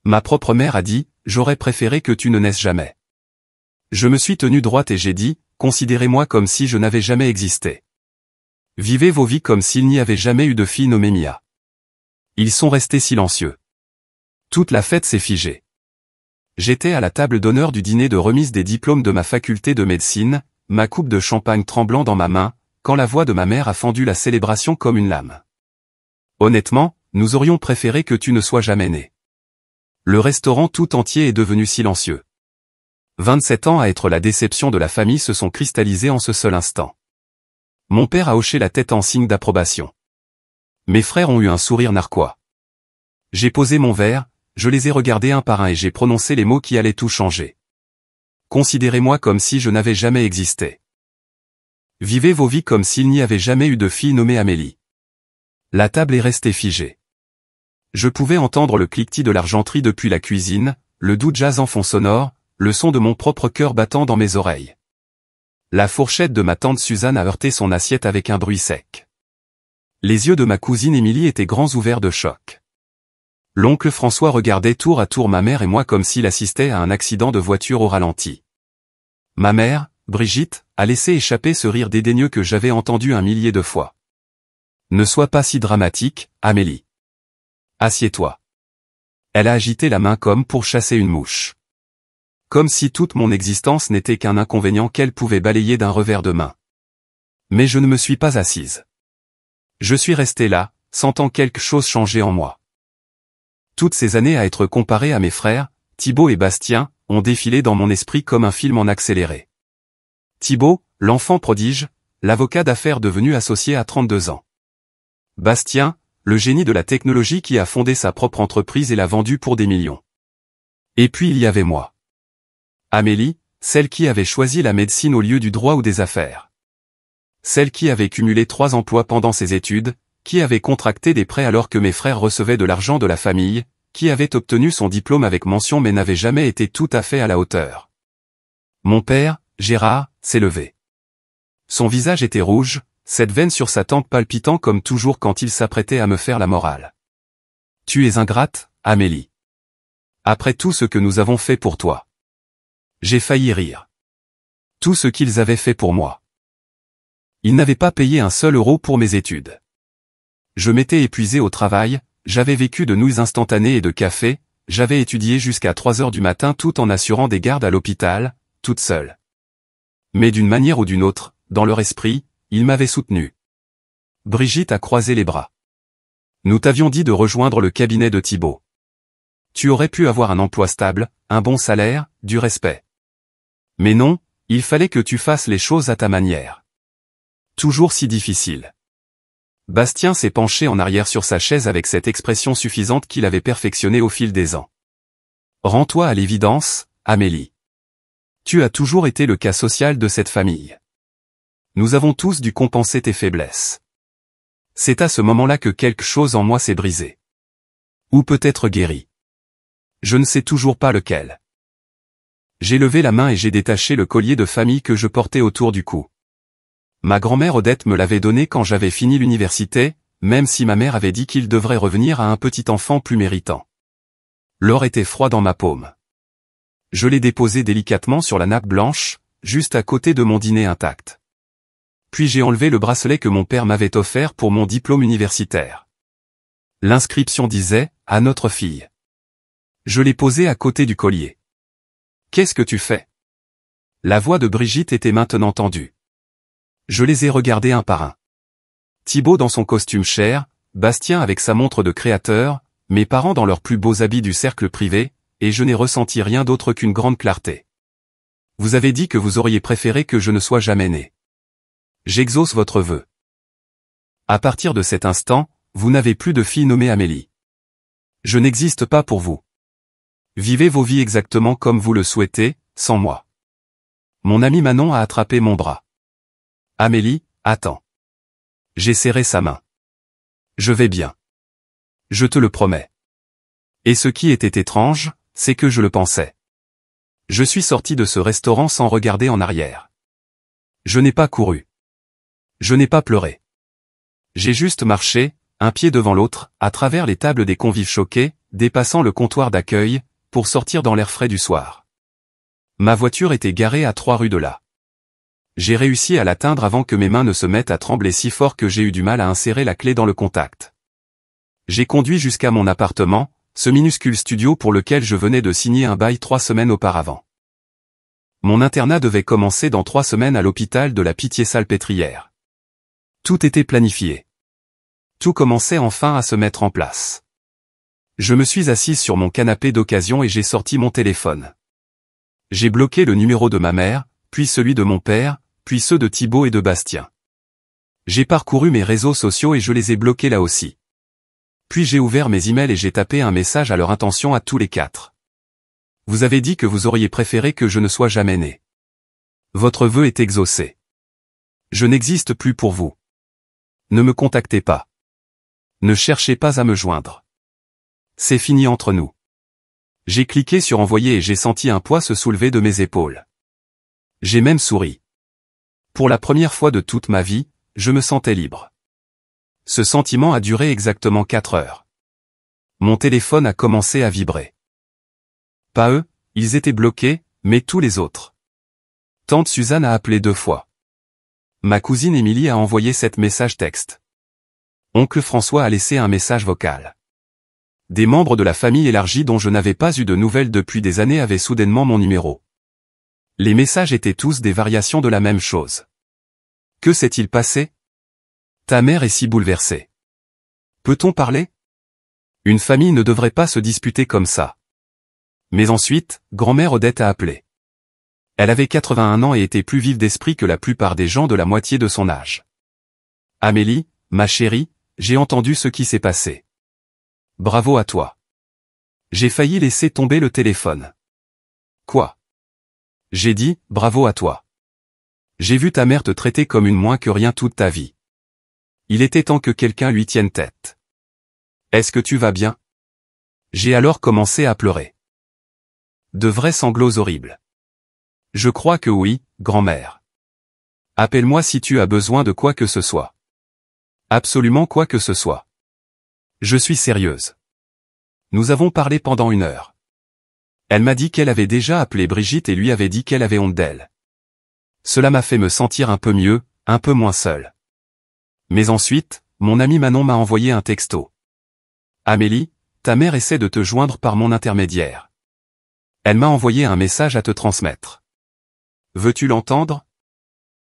Ma propre mère a dit, j'aurais préféré que tu ne naisses jamais. Je me suis tenu droite et j'ai dit, considérez-moi comme si je n'avais jamais existé. Vivez vos vies comme s'il n'y avait jamais eu de fille nommée Mia. Ils sont restés silencieux. Toute la fête s'est figée. J'étais à la table d'honneur du dîner de remise des diplômes de ma faculté de médecine, ma coupe de champagne tremblant dans ma main, quand la voix de ma mère a fendu la célébration comme une lame. Honnêtement, nous aurions préféré que tu ne sois jamais né. Le restaurant tout entier est devenu silencieux. 27 ans à être la déception de la famille se sont cristallisés en ce seul instant. Mon père a hoché la tête en signe d'approbation. Mes frères ont eu un sourire narquois. J'ai posé mon verre, je les ai regardés un par un et j'ai prononcé les mots qui allaient tout changer. Considérez-moi comme si je n'avais jamais existé. Vivez vos vies comme s'il n'y avait jamais eu de fille nommée Amélie. La table est restée figée. Je pouvais entendre le cliquetis de l'argenterie depuis la cuisine, le doux jazz en fond sonore, le son de mon propre cœur battant dans mes oreilles. La fourchette de ma tante Suzanne a heurté son assiette avec un bruit sec. Les yeux de ma cousine Émilie étaient grands ouverts de choc. L'oncle François regardait tour à tour ma mère et moi comme s'il assistait à un accident de voiture au ralenti. Ma mère, Brigitte, a laissé échapper ce rire dédaigneux que j'avais entendu 1 millier de fois. Ne sois pas si dramatique, Amélie. Assieds-toi. Elle a agité la main comme pour chasser une mouche. Comme si toute mon existence n'était qu'un inconvénient qu'elle pouvait balayer d'un revers de main. Mais je ne me suis pas assise. Je suis resté là, sentant quelque chose changer en moi. Toutes ces années à être comparé à mes frères, Thibaut et Bastien, ont défilé dans mon esprit comme un film en accéléré. Thibaut, l'enfant prodige, l'avocat d'affaires devenu associé à 32 ans. Bastien, le génie de la technologie qui a fondé sa propre entreprise et l'a vendue pour des millions. Et puis il y avait moi. Amélie, celle qui avait choisi la médecine au lieu du droit ou des affaires. Celle qui avait cumulé 3 emplois pendant ses études, qui avait contracté des prêts alors que mes frères recevaient de l'argent de la famille, qui avait obtenu son diplôme avec mention mais n'avait jamais été tout à fait à la hauteur. Mon père, Gérard, s'est levé. Son visage était rouge, cette veine sur sa tempe palpitant comme toujours quand il s'apprêtait à me faire la morale. Tu es ingrate, Amélie. Après tout ce que nous avons fait pour toi. J'ai failli rire. Tout ce qu'ils avaient fait pour moi. Ils n'avaient pas payé un seul euro pour mes études. Je m'étais épuisé au travail, j'avais vécu de nouilles instantanées et de café, j'avais étudié jusqu'à 3 heures du matin tout en assurant des gardes à l'hôpital, toute seule. Mais d'une manière ou d'une autre, dans leur esprit, ils m'avaient soutenu. Brigitte a croisé les bras. Nous t'avions dit de rejoindre le cabinet de Thibaut. Tu aurais pu avoir un emploi stable, un bon salaire, du respect. Mais non, il fallait que tu fasses les choses à ta manière. Toujours si difficile. Bastien s'est penché en arrière sur sa chaise avec cette expression suffisante qu'il avait perfectionnée au fil des ans. Rends-toi à l'évidence, Amélie. Tu as toujours été le cas social de cette famille. Nous avons tous dû compenser tes faiblesses. C'est à ce moment-là que quelque chose en moi s'est brisé. Ou peut-être guéri. Je ne sais toujours pas lequel. J'ai levé la main et j'ai détaché le collier de famille que je portais autour du cou. Ma grand-mère Odette me l'avait donné quand j'avais fini l'université, même si ma mère avait dit qu'il devrait revenir à un petit enfant plus méritant. L'or était froid dans ma paume. Je l'ai déposé délicatement sur la nappe blanche, juste à côté de mon dîner intact. Puis j'ai enlevé le bracelet que mon père m'avait offert pour mon diplôme universitaire. L'inscription disait « À notre fille ». Je l'ai posé à côté du collier. « Qu'est-ce que tu fais ?» La voix de Brigitte était maintenant tendue. Je les ai regardés un par un. Thibaut dans son costume cher, Bastien avec sa montre de créateur, mes parents dans leurs plus beaux habits du cercle privé, et je n'ai ressenti rien d'autre qu'une grande clarté. Vous avez dit que vous auriez préféré que je ne sois jamais né. J'exauce votre vœu. À partir de cet instant, vous n'avez plus de fille nommée Amélie. Je n'existe pas pour vous. Vivez vos vies exactement comme vous le souhaitez, sans moi. Mon ami Manon a attrapé mon bras. Amélie, attends. J'ai serré sa main. Je vais bien. Je te le promets. Et ce qui était étrange, c'est que je le pensais. Je suis sorti de ce restaurant sans regarder en arrière. Je n'ai pas couru. Je n'ai pas pleuré. J'ai juste marché, un pied devant l'autre, à travers les tables des convives choqués, dépassant le comptoir d'accueil, pour sortir dans l'air frais du soir. Ma voiture était garée à 3 rues de là. J'ai réussi à l'atteindre avant que mes mains ne se mettent à trembler si fort que j'ai eu du mal à insérer la clé dans le contact. J'ai conduit jusqu'à mon appartement, ce minuscule studio pour lequel je venais de signer un bail 3 semaines auparavant. Mon internat devait commencer dans 3 semaines à l'hôpital de la Pitié-Salpêtrière. Tout était planifié. Tout commençait enfin à se mettre en place. Je me suis assise sur mon canapé d'occasion et j'ai sorti mon téléphone. J'ai bloqué le numéro de ma mère, puis celui de mon père, puis ceux de Thibaut et de Bastien. J'ai parcouru mes réseaux sociaux et je les ai bloqués là aussi. Puis j'ai ouvert mes emails et j'ai tapé un message à leur intention à tous les 4. Vous avez dit que vous auriez préféré que je ne sois jamais né. Votre vœu est exaucé. Je n'existe plus pour vous. Ne me contactez pas. Ne cherchez pas à me joindre. C'est fini entre nous. J'ai cliqué sur envoyer et j'ai senti un poids se soulever de mes épaules. J'ai même souri. Pour la première fois de toute ma vie, je me sentais libre. Ce sentiment a duré exactement 4 heures. Mon téléphone a commencé à vibrer. Pas eux, ils étaient bloqués, mais tous les autres. Tante Suzanne a appelé 2 fois. Ma cousine Émilie a envoyé 7 messages textes. Oncle François a laissé un message vocal. Des membres de la famille élargie dont je n'avais pas eu de nouvelles depuis des années avaient soudainement mon numéro. Les messages étaient tous des variations de la même chose. Que s'est-il passé? Ta mère est si bouleversée. Peut-on parler? Une famille ne devrait pas se disputer comme ça. Mais ensuite, grand-mère Odette a appelé. Elle avait 81 ans et était plus vive d'esprit que la plupart des gens de la moitié de son âge. Amélie, ma chérie, j'ai entendu ce qui s'est passé. Bravo à toi. J'ai failli laisser tomber le téléphone. Quoi? J'ai dit, bravo à toi. J'ai vu ta mère te traiter comme une moins que rien toute ta vie. Il était temps que quelqu'un lui tienne tête. Est-ce que tu vas bien? J'ai alors commencé à pleurer. De vrais sanglots horribles. Je crois que oui, grand-mère. Appelle-moi si tu as besoin de quoi que ce soit. Absolument quoi que ce soit. Je suis sérieuse. Nous avons parlé pendant 1 heure. Elle m'a dit qu'elle avait déjà appelé Brigitte et lui avait dit qu'elle avait honte d'elle. Cela m'a fait me sentir un peu mieux, un peu moins seule. Mais ensuite, mon ami Manon m'a envoyé un texto. Amélie, ta mère essaie de te joindre par mon intermédiaire. Elle m'a envoyé un message à te transmettre. Veux-tu l'entendre?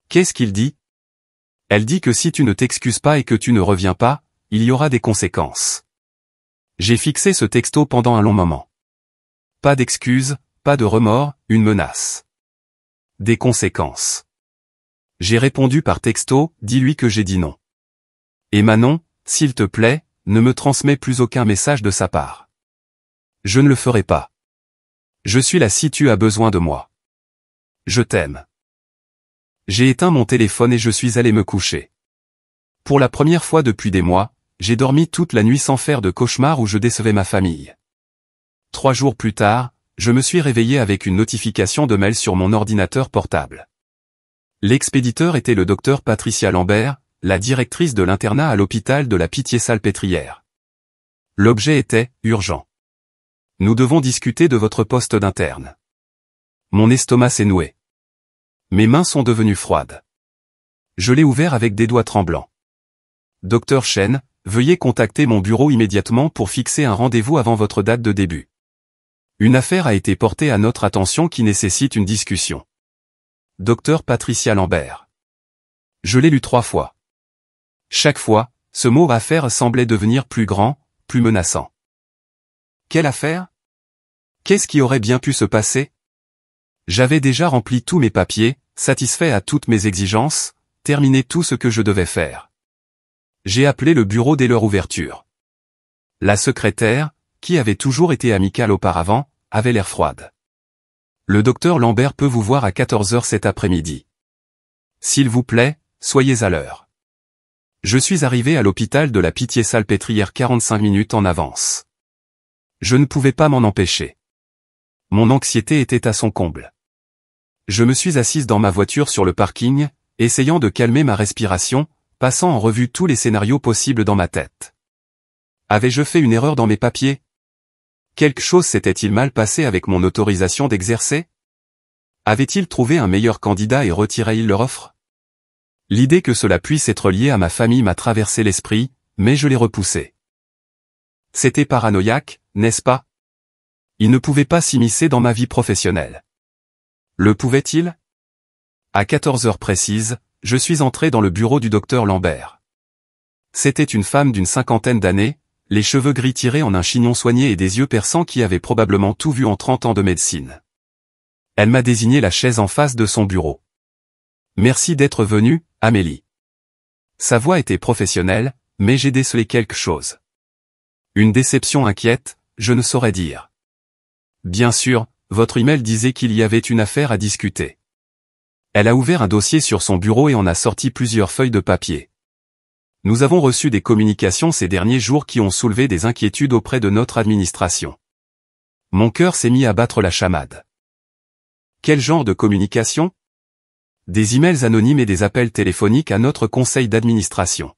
Qu'est-ce qu'il dit? Elle dit que si tu ne t'excuses pas et que tu ne reviens pas, il y aura des conséquences. J'ai fixé ce texto pendant un long moment. Pas d'excuses, pas de remords, une menace. Des conséquences. J'ai répondu par texto, dis-lui que j'ai dit non. Et Manon, s'il te plaît, ne me transmets plus aucun message de sa part. Je ne le ferai pas. Je suis là si tu as besoin de moi. Je t'aime. J'ai éteint mon téléphone et je suis allé me coucher. Pour la première fois depuis des mois, j'ai dormi toute la nuit sans faire de cauchemar où je décevais ma famille. 3 jours plus tard, je me suis réveillé avec une notification de mail sur mon ordinateur portable. L'expéditeur était le docteur Patricia Lambert, la directrice de l'internat à l'hôpital de la Pitié-Salpêtrière. L'objet était « urgent. Nous devons discuter de votre poste d'interne. » Mon estomac s'est noué. Mes mains sont devenues froides. Je l'ai ouvert avec des doigts tremblants. Docteur Chen, veuillez contacter mon bureau immédiatement pour fixer un rendez-vous avant votre date de début. Une affaire a été portée à notre attention qui nécessite une discussion. Docteur Patricia Lambert. Je l'ai lu 3 fois. Chaque fois, ce mot « affaire » semblait devenir plus grand, plus menaçant. Quelle affaire? Qu'est-ce qui aurait bien pu se passer? J'avais déjà rempli tous mes papiers, satisfait à toutes mes exigences, terminé tout ce que je devais faire. J'ai appelé le bureau dès leur ouverture. La secrétaire, qui avait toujours été amicale auparavant, avait l'air froide. Le docteur Lambert peut vous voir à 14 h cet après-midi. S'il vous plaît, soyez à l'heure. Je suis arrivé à l'hôpital de la Pitié-Salpêtrière 45 minutes en avance. Je ne pouvais pas m'en empêcher. Mon anxiété était à son comble. Je me suis assise dans ma voiture sur le parking, essayant de calmer ma respiration, passant en revue tous les scénarios possibles dans ma tête. Avais-je fait une erreur dans mes papiers? Quelque chose s'était-il mal passé avec mon autorisation d'exercer? Avait-il trouvé un meilleur candidat et retirait-il leur offre? L'idée que cela puisse être lié à ma famille m'a traversé l'esprit, mais je l'ai repoussé. C'était paranoïaque, n'est-ce pas? Il ne pouvait pas s'immiscer dans ma vie professionnelle. Le pouvait-il? À 14 heures précises, je suis entré dans le bureau du docteur Lambert. C'était une femme d'une cinquantaine d'années, les cheveux gris tirés en un chignon soigné et des yeux perçants qui avait probablement tout vu en 30 ans de médecine. Elle m'a désigné la chaise en face de son bureau. Merci d'être venue, Amélie. Sa voix était professionnelle, mais j'ai décelé quelque chose. Une déception inquiète, je ne saurais dire. Bien sûr, votre email disait qu'il y avait une affaire à discuter. Elle a ouvert un dossier sur son bureau et en a sorti plusieurs feuilles de papier. Nous avons reçu des communications ces derniers jours qui ont soulevé des inquiétudes auprès de notre administration. Mon cœur s'est mis à battre la chamade. Quel genre de communication? Des emails anonymes et des appels téléphoniques à notre conseil d'administration.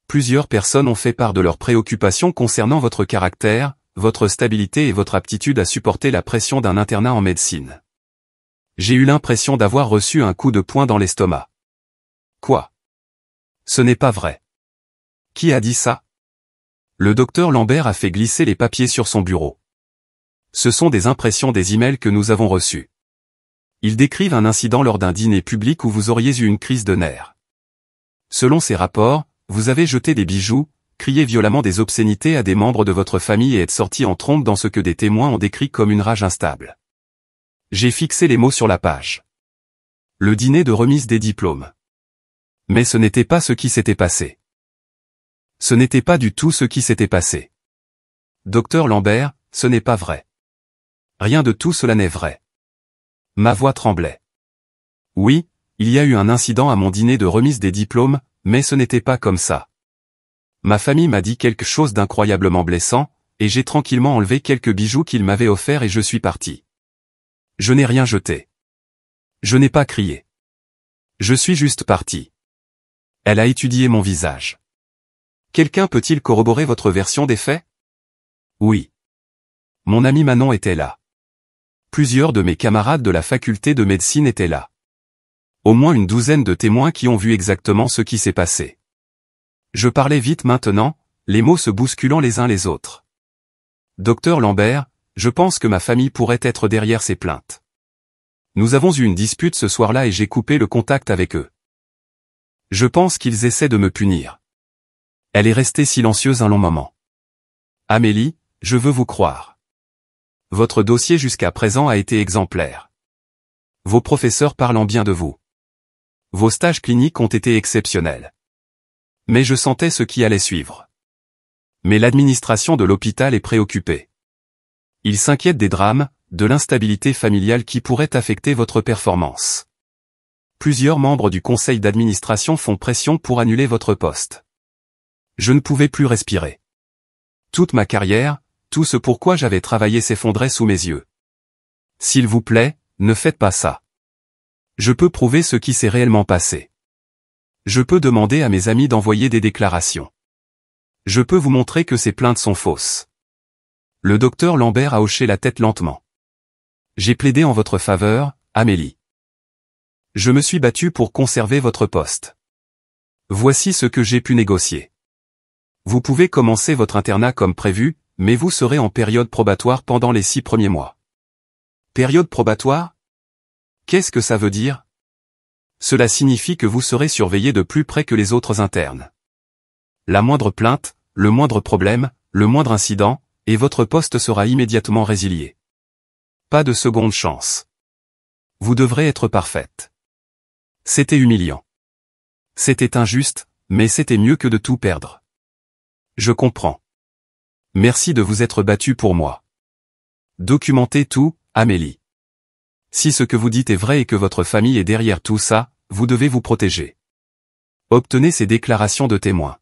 Plusieurs personnes ont fait part de leurs préoccupations concernant votre caractère, votre stabilité et votre aptitude à supporter la pression d'un internat en médecine. J'ai eu l'impression d'avoir reçu un coup de poing dans l'estomac. Quoi? Ce n'est pas vrai. Qui a dit ça? Le docteur Lambert a fait glisser les papiers sur son bureau. Ce sont des impressions des emails que nous avons reçus. Ils décrivent un incident lors d'un dîner public où vous auriez eu une crise de nerfs. Selon ces rapports, vous avez jeté des bijoux, crié violemment des obscénités à des membres de votre famille et êtes sorti en trombe dans ce que des témoins ont décrit comme une rage instable. J'ai fixé les mots sur la page. Le dîner de remise des diplômes. Mais ce n'était pas ce qui s'était passé. Ce n'était pas du tout ce qui s'était passé. Docteur Lambert, ce n'est pas vrai. Rien de tout cela n'est vrai. Ma voix tremblait. Oui, il y a eu un incident à mon dîner de remise des diplômes, mais ce n'était pas comme ça. Ma famille m'a dit quelque chose d'incroyablement blessant, et j'ai tranquillement enlevé quelques bijoux qu'ils m'avaient offerts et je suis parti. Je n'ai rien jeté. Je n'ai pas crié. Je suis juste parti. Elle a étudié mon visage. Quelqu'un peut-il corroborer votre version des faits? Oui. Mon ami Manon était là. Plusieurs de mes camarades de la faculté de médecine étaient là. Au moins une douzaine de témoins qui ont vu exactement ce qui s'est passé. Je parlais vite maintenant, les mots se bousculant les uns les autres. Docteur Lambert, je pense que ma famille pourrait être derrière ces plaintes. Nous avons eu une dispute ce soir-là et j'ai coupé le contact avec eux. Je pense qu'ils essaient de me punir. Elle est restée silencieuse un long moment. Amélie, je veux vous croire. Votre dossier jusqu'à présent a été exemplaire. Vos professeurs parlent bien de vous. Vos stages cliniques ont été exceptionnels. Mais je sentais ce qui allait suivre. Mais l'administration de l'hôpital est préoccupée. Ils s'inquiètent des drames, de l'instabilité familiale qui pourrait affecter votre performance. Plusieurs membres du conseil d'administration font pression pour annuler votre poste. Je ne pouvais plus respirer. Toute ma carrière, tout ce pourquoi j'avais travaillé s'effondrait sous mes yeux. S'il vous plaît, ne faites pas ça. Je peux prouver ce qui s'est réellement passé. Je peux demander à mes amis d'envoyer des déclarations. Je peux vous montrer que ces plaintes sont fausses. Le docteur Lambert a hoché la tête lentement. J'ai plaidé en votre faveur, Amélie. Je me suis battu pour conserver votre poste. Voici ce que j'ai pu négocier. Vous pouvez commencer votre internat comme prévu, mais vous serez en période probatoire pendant les 6 premiers mois. Période probatoire? Qu'est-ce que ça veut dire? Cela signifie que vous serez surveillé de plus près que les autres internes. La moindre plainte, le moindre problème, le moindre incident, et votre poste sera immédiatement résilié. Pas de seconde chance. Vous devrez être parfaite. C'était humiliant. C'était injuste, mais c'était mieux que de tout perdre. Je comprends. Merci de vous être battu pour moi. Documentez tout, Amélie. Si ce que vous dites est vrai et que votre famille est derrière tout ça, vous devez vous protéger. Obtenez ces déclarations de témoins.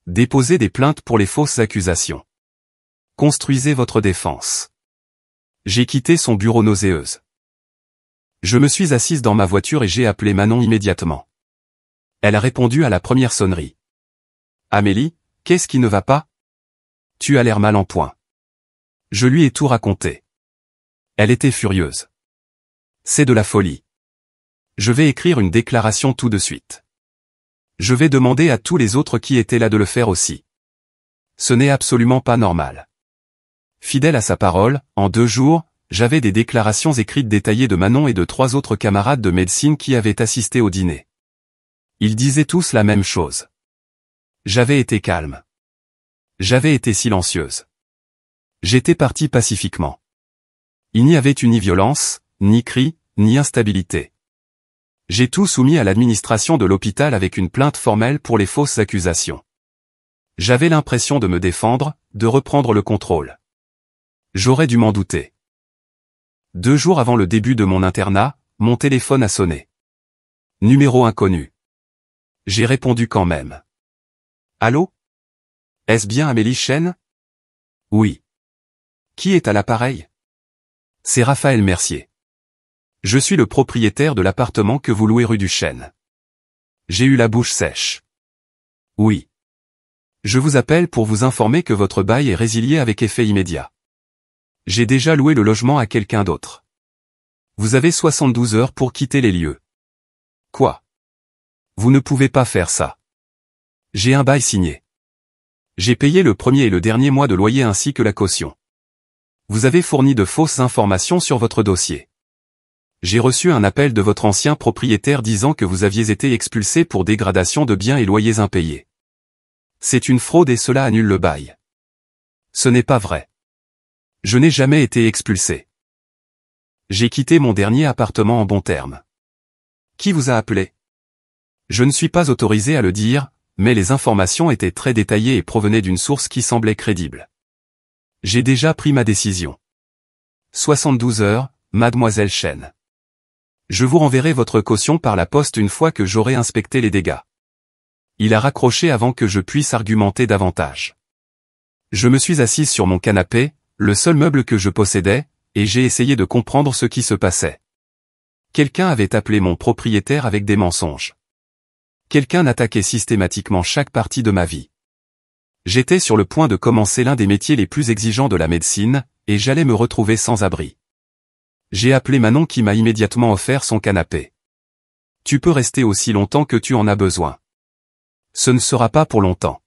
Déposez des plaintes pour les fausses accusations. Construisez votre défense. J'ai quitté son bureau nauséeuse. Je me suis assise dans ma voiture et j'ai appelé Manon immédiatement. Elle a répondu à la première sonnerie. Amélie, qu'est-ce qui ne va pas? Tu as l'air mal en point. Je lui ai tout raconté. Elle était furieuse. C'est de la folie. Je vais écrire une déclaration tout de suite. Je vais demander à tous les autres qui étaient là de le faire aussi. Ce n'est absolument pas normal. Fidèle à sa parole, en 2 jours, j'avais des déclarations écrites détaillées de Manon et de 3 autres camarades de médecine qui avaient assisté au dîner. Ils disaient tous la même chose. J'avais été calme. J'avais été silencieuse. J'étais partie pacifiquement. Il n'y avait eu ni violence, ni cris, ni instabilité. J'ai tout soumis à l'administration de l'hôpital avec une plainte formelle pour les fausses accusations. J'avais l'impression de me défendre, de reprendre le contrôle. J'aurais dû m'en douter. 2 jours avant le début de mon internat, mon téléphone a sonné. Numéro inconnu. J'ai répondu quand même. Allô? Est-ce bien Amélie Chen? Oui. Qui est à l'appareil? C'est Raphaël Mercier. Je suis le propriétaire de l'appartement que vous louez rue du Chêne. J'ai eu la bouche sèche. Oui. Je vous appelle pour vous informer que votre bail est résilié avec effet immédiat. J'ai déjà loué le logement à quelqu'un d'autre. Vous avez 72 heures pour quitter les lieux. Quoi? Vous ne pouvez pas faire ça. J'ai un bail signé. J'ai payé le premier et le dernier mois de loyer ainsi que la caution. Vous avez fourni de fausses informations sur votre dossier. J'ai reçu un appel de votre ancien propriétaire disant que vous aviez été expulsé pour dégradation de biens et loyers impayés. C'est une fraude et cela annule le bail. Ce n'est pas vrai. Je n'ai jamais été expulsé. J'ai quitté mon dernier appartement en bons termes. Qui vous a appelé? Je ne suis pas autorisé à le dire, mais les informations étaient très détaillées et provenaient d'une source qui semblait crédible. J'ai déjà pris ma décision. 72 heures, mademoiselle Chen. Je vous renverrai votre caution par la poste une fois que j'aurai inspecté les dégâts. Il a raccroché avant que je puisse argumenter davantage. Je me suis assise sur mon canapé, le seul meuble que je possédais, et j'ai essayé de comprendre ce qui se passait. Quelqu'un avait appelé mon propriétaire avec des mensonges. Quelqu'un attaquait systématiquement chaque partie de ma vie. J'étais sur le point de commencer l'un des métiers les plus exigeants de la médecine, et j'allais me retrouver sans abri. J'ai appelé Manon qui m'a immédiatement offert son canapé. Tu peux rester aussi longtemps que tu en as besoin. Ce ne sera pas pour longtemps.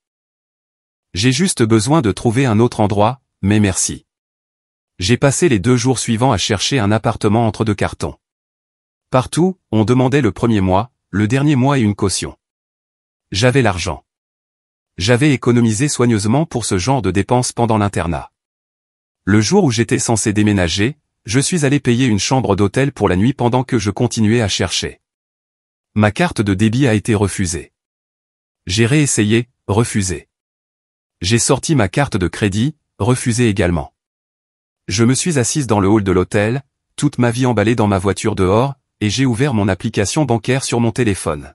J'ai juste besoin de trouver un autre endroit, mais merci. J'ai passé les 2 jours suivants à chercher un appartement entre 2 cartons. Partout, on demandait le premier mois, le dernier mois et une caution. J'avais l'argent. J'avais économisé soigneusement pour ce genre de dépenses pendant l'internat. Le jour où j'étais censé déménager, je suis allé payer une chambre d'hôtel pour la nuit pendant que je continuais à chercher. Ma carte de débit a été refusée. J'ai réessayé, refusé. J'ai sorti ma carte de crédit, refusée également. Je me suis assise dans le hall de l'hôtel, toute ma vie emballée dans ma voiture dehors, et j'ai ouvert mon application bancaire sur mon téléphone.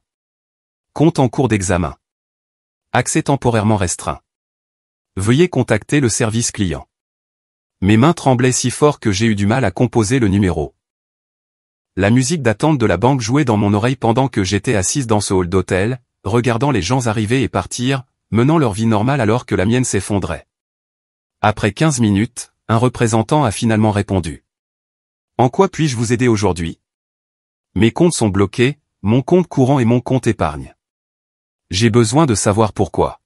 Compte en cours d'examen. Accès temporairement restreint. Veuillez contacter le service client. Mes mains tremblaient si fort que j'ai eu du mal à composer le numéro. La musique d'attente de la banque jouait dans mon oreille pendant que j'étais assise dans ce hall d'hôtel, regardant les gens arriver et partir, menant leur vie normale alors que la mienne s'effondrait. Après 15 minutes, un représentant a finalement répondu. En quoi puis-je vous aider aujourd'hui? Mes comptes sont bloqués, mon compte courant et mon compte épargne. J'ai besoin de savoir pourquoi.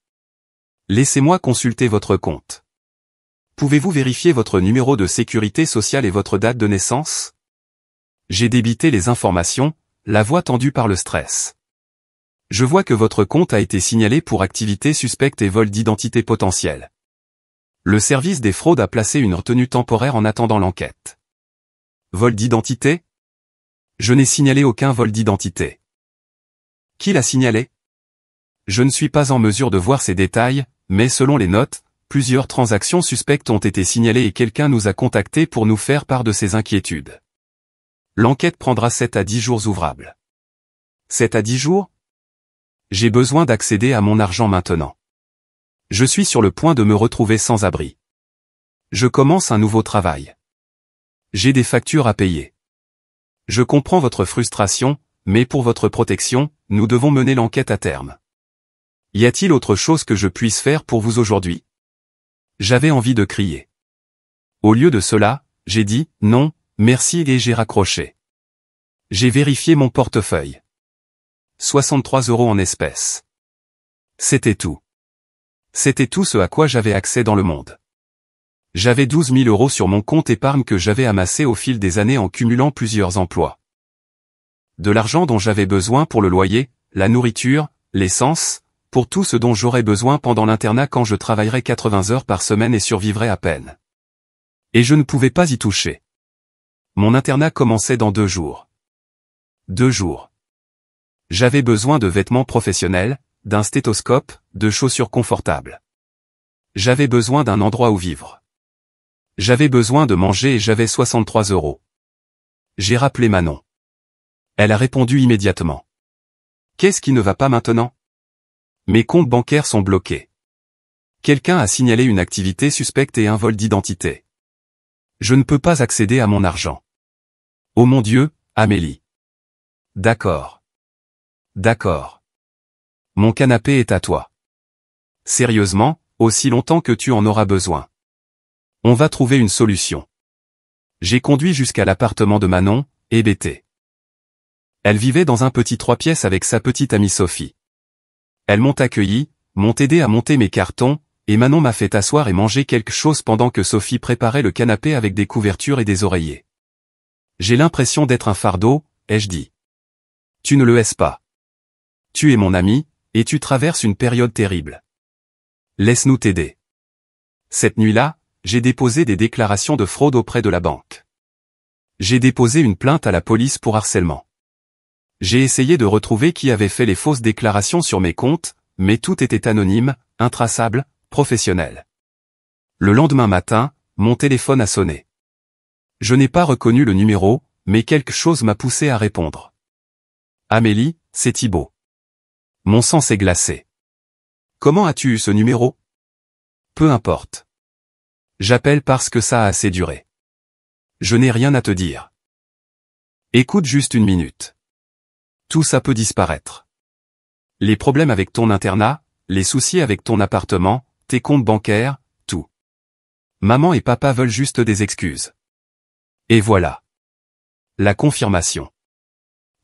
Laissez-moi consulter votre compte. Pouvez-vous vérifier votre numéro de sécurité sociale et votre date de naissance? J'ai débité les informations, la voix tendue par le stress. Je vois que votre compte a été signalé pour activité suspecte et vol d'identité potentiel. Le service des fraudes a placé une retenue temporaire en attendant l'enquête. Vol d'identité? Je n'ai signalé aucun vol d'identité. Qui l'a signalé? Je ne suis pas en mesure de voir ces détails, mais selon les notes, plusieurs transactions suspectes ont été signalées et quelqu'un nous a contactés pour nous faire part de ses inquiétudes. L'enquête prendra 7 à 10 jours ouvrables. 7 à 10 jours? J'ai besoin d'accéder à mon argent maintenant. Je suis sur le point de me retrouver sans abri. Je commence un nouveau travail. J'ai des factures à payer. Je comprends votre frustration, mais pour votre protection, nous devons mener l'enquête à terme. Y a-t-il autre chose que je puisse faire pour vous aujourd'hui? J'avais envie de crier. Au lieu de cela, j'ai dit « non, merci » et j'ai raccroché. J'ai vérifié mon portefeuille. 63 € en espèces. C'était tout. C'était tout ce à quoi j'avais accès dans le monde. J'avais 12 000 € sur mon compte épargne que j'avais amassé au fil des années en cumulant plusieurs emplois. De l'argent dont j'avais besoin pour le loyer, la nourriture, l'essence, pour tout ce dont j'aurais besoin pendant l'internat quand je travaillerais 80 heures par semaine et survivrais à peine. Et je ne pouvais pas y toucher. Mon internat commençait dans 2 jours. 2 jours. J'avais besoin de vêtements professionnels, d'un stéthoscope, de chaussures confortables. J'avais besoin d'un endroit où vivre. J'avais besoin de manger et j'avais 63 €. J'ai rappelé Manon. Elle a répondu immédiatement. Qu'est-ce qui ne va pas maintenant? Mes comptes bancaires sont bloqués. Quelqu'un a signalé une activité suspecte et un vol d'identité. Je ne peux pas accéder à mon argent. Oh mon Dieu, Amélie. D'accord. D'accord. Mon canapé est à toi. Sérieusement, aussi longtemps que tu en auras besoin. On va trouver une solution. J'ai conduit jusqu'à l'appartement de Manon, hébétée. Elle vivait dans un petit 3 pièces avec sa petite amie Sophie. Elles m'ont accueilli, m'ont aidé à monter mes cartons, et Manon m'a fait asseoir et manger quelque chose pendant que Sophie préparait le canapé avec des couvertures et des oreillers. J'ai l'impression d'être un fardeau, ai-je dit. Tu ne le es pas. Tu es mon ami, et tu traverses une période terrible. Laisse-nous t'aider. Cette nuit-là, j'ai déposé des déclarations de fraude auprès de la banque. J'ai déposé une plainte à la police pour harcèlement. J'ai essayé de retrouver qui avait fait les fausses déclarations sur mes comptes, mais tout était anonyme, intraçable, professionnel. Le lendemain matin, mon téléphone a sonné. Je n'ai pas reconnu le numéro, mais quelque chose m'a poussé à répondre. Amélie, c'est Thibaut. Mon sang s'est glacé. Comment as-tu eu ce numéro? Peu importe. J'appelle parce que ça a assez duré. Je n'ai rien à te dire. Écoute juste une minute. Tout ça peut disparaître. Les problèmes avec ton internat, les soucis avec ton appartement, tes comptes bancaires, tout. Maman et papa veulent juste des excuses. Et voilà. La confirmation.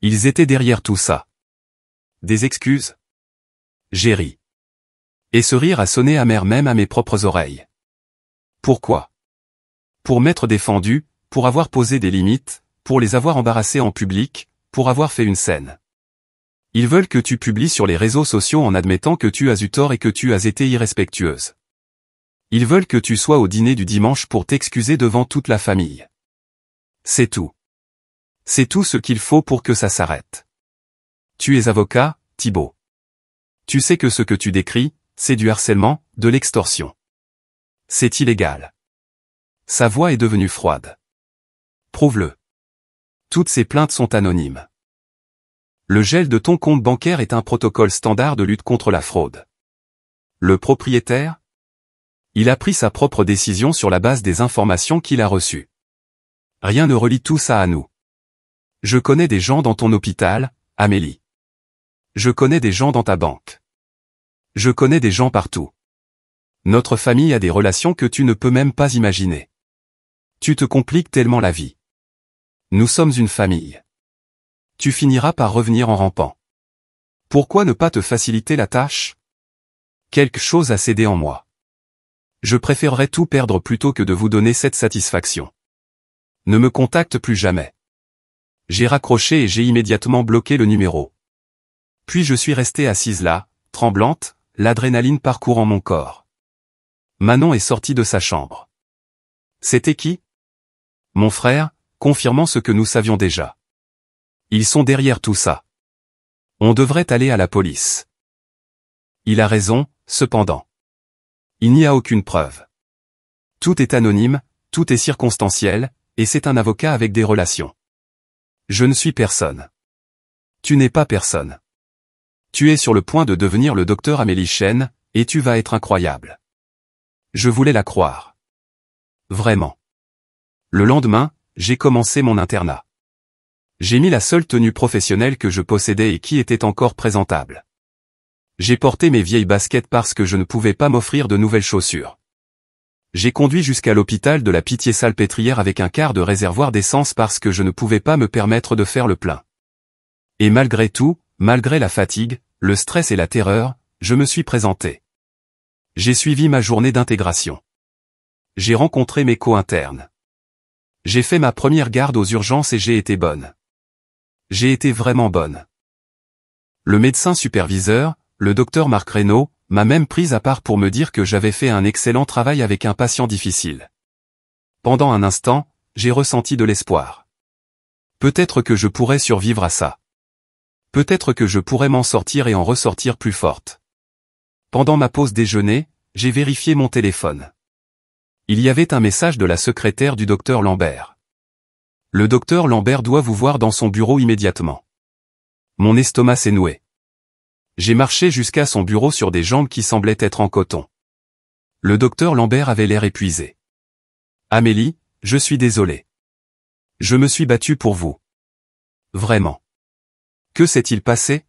Ils étaient derrière tout ça. Des excuses? J'ai ri. Et ce rire a sonné amer même à mes propres oreilles. Pourquoi? Pour m'être défendu, pour avoir posé des limites, pour les avoir embarrassés en public, pour avoir fait une scène. Ils veulent que tu publies sur les réseaux sociaux en admettant que tu as eu tort et que tu as été irrespectueuse. Ils veulent que tu sois au dîner du dimanche pour t'excuser devant toute la famille. C'est tout. C'est tout ce qu'il faut pour que ça s'arrête. Tu es avocat, Thibaut. Tu sais que ce que tu décris, c'est du harcèlement, de l'extorsion. C'est illégal. Sa voix est devenue froide. Prouve-le. Toutes ces plaintes sont anonymes. Le gel de ton compte bancaire est un protocole standard de lutte contre la fraude. Le propriétaire? Il a pris sa propre décision sur la base des informations qu'il a reçues. Rien ne relie tout ça à nous. Je connais des gens dans ton hôpital, Amélie. Je connais des gens dans ta banque. Je connais des gens partout. Notre famille a des relations que tu ne peux même pas imaginer. Tu te compliques tellement la vie. Nous sommes une famille. Tu finiras par revenir en rampant. Pourquoi ne pas te faciliter la tâche? Quelque chose a cédé en moi. Je préférerais tout perdre plutôt que de vous donner cette satisfaction. Ne me contacte plus jamais. J'ai raccroché et j'ai immédiatement bloqué le numéro. Puis je suis restée assise là, tremblante, l'adrénaline parcourant mon corps. Manon est sortie de sa chambre. C'était qui? Mon frère, confirmant ce que nous savions déjà. Ils sont derrière tout ça. On devrait aller à la police. Il a raison, cependant. Il n'y a aucune preuve. Tout est anonyme, tout est circonstanciel, et c'est un avocat avec des relations. Je ne suis personne. Tu n'es pas personne. Tu es sur le point de devenir le docteur Amélie Chen, et tu vas être incroyable. Je voulais la croire. Vraiment. Le lendemain, j'ai commencé mon internat. J'ai mis la seule tenue professionnelle que je possédais et qui était encore présentable. J'ai porté mes vieilles baskets parce que je ne pouvais pas m'offrir de nouvelles chaussures. J'ai conduit jusqu'à l'hôpital de la Pitié-Salpêtrière avec un quart de réservoir d'essence parce que je ne pouvais pas me permettre de faire le plein. Et malgré tout, malgré la fatigue, le stress et la terreur, je me suis présenté. J'ai suivi ma journée d'intégration. J'ai rencontré mes co-internes. J'ai fait ma première garde aux urgences et j'ai été bonne. J'ai été vraiment bonne. Le médecin superviseur, le docteur Marc Reynaud, m'a même prise à part pour me dire que j'avais fait un excellent travail avec un patient difficile. Pendant un instant, j'ai ressenti de l'espoir. Peut-être que je pourrais survivre à ça. Peut-être que je pourrais m'en sortir et en ressortir plus forte. Pendant ma pause déjeuner, j'ai vérifié mon téléphone. Il y avait un message de la secrétaire du docteur Lambert. Le docteur Lambert doit vous voir dans son bureau immédiatement. Mon estomac s'est noué. J'ai marché jusqu'à son bureau sur des jambes qui semblaient être en coton. Le docteur Lambert avait l'air épuisé. Amélie, je suis désolé. Je me suis battu pour vous. Vraiment. Que s'est-il passé?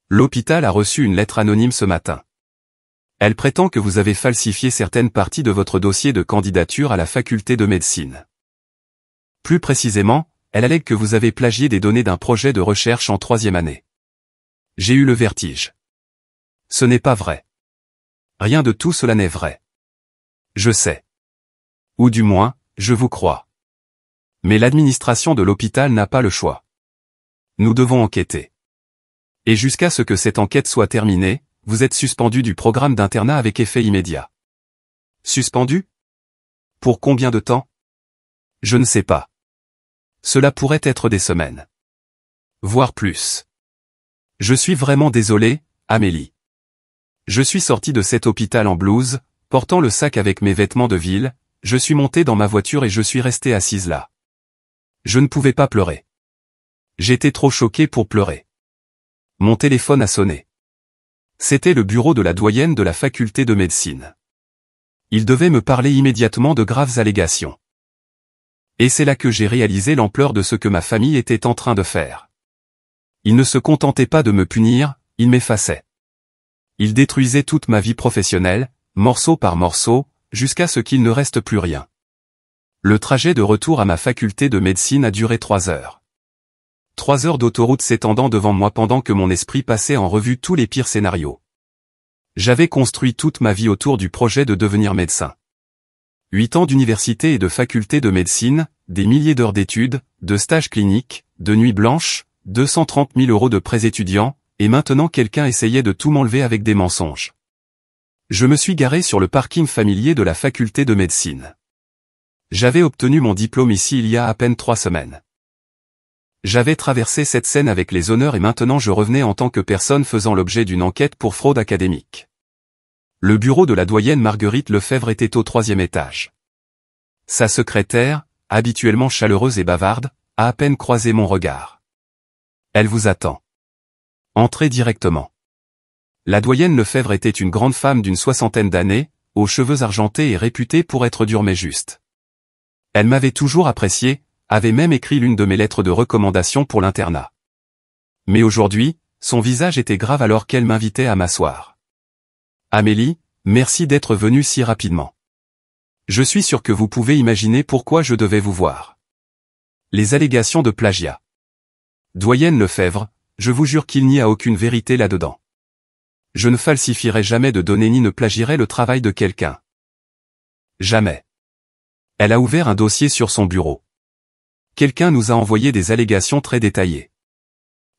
L'hôpital a reçu une lettre anonyme ce matin. Elle prétend que vous avez falsifié certaines parties de votre dossier de candidature à la faculté de médecine. Plus précisément, elle allègue que vous avez plagié des données d'un projet de recherche en 3e année. J'ai eu le vertige. Ce n'est pas vrai. Rien de tout cela n'est vrai. Je sais. Ou du moins, je vous crois. Mais l'administration de l'hôpital n'a pas le choix. Nous devons enquêter. Et jusqu'à ce que cette enquête soit terminée, vous êtes suspendu du programme d'internat avec effet immédiat. Suspendu? Pour combien de temps? Je ne sais pas. Cela pourrait être des semaines. Voire plus. Je suis vraiment désolé, Amélie. Je suis sorti de cet hôpital en blouse, portant le sac avec mes vêtements de ville, je suis monté dans ma voiture et je suis resté assise là. Je ne pouvais pas pleurer. J'étais trop choqué pour pleurer. Mon téléphone a sonné. C'était le bureau de la doyenne de la faculté de médecine. Il devait me parler immédiatement de graves allégations. Et c'est là que j'ai réalisé l'ampleur de ce que ma famille était en train de faire. Il ne se contentait pas de me punir, il m'effaçait. Il détruisait toute ma vie professionnelle, morceau par morceau, jusqu'à ce qu'il ne reste plus rien. Le trajet de retour à ma faculté de médecine a duré 3 heures. 3 heures d'autoroute s'étendant devant moi pendant que mon esprit passait en revue tous les pires scénarios. J'avais construit toute ma vie autour du projet de devenir médecin. 8 ans d'université et de faculté de médecine, des milliers d'heures d'études, de stages cliniques, de nuits blanches, 230 000 € de prêts étudiants, et maintenant quelqu'un essayait de tout m'enlever avec des mensonges. Je me suis garé sur le parking familier de la faculté de médecine. J'avais obtenu mon diplôme ici il y a à peine 3 semaines. J'avais traversé cette scène avec les honneurs et maintenant je revenais en tant que personne faisant l'objet d'une enquête pour fraude académique. Le bureau de la doyenne Marguerite Lefebvre était au 3e étage. Sa secrétaire, habituellement chaleureuse et bavarde, a à peine croisé mon regard. Elle vous attend. Entrez directement. La doyenne Lefebvre était une grande femme d'une 60aine d'années, aux cheveux argentés et réputée pour être dure mais juste. Elle m'avait toujours apprécié, avait même écrit l'une de mes lettres de recommandation pour l'internat. Mais aujourd'hui, son visage était grave alors qu'elle m'invitait à m'asseoir. Amélie, merci d'être venue si rapidement. Je suis sûr que vous pouvez imaginer pourquoi je devais vous voir. Les allégations de plagiat. Doyenne Lefebvre, je vous jure qu'il n'y a aucune vérité là-dedans. Je ne falsifierai jamais de données ni ne plagierai le travail de quelqu'un. Jamais. Elle a ouvert un dossier sur son bureau. Quelqu'un nous a envoyé des allégations très détaillées.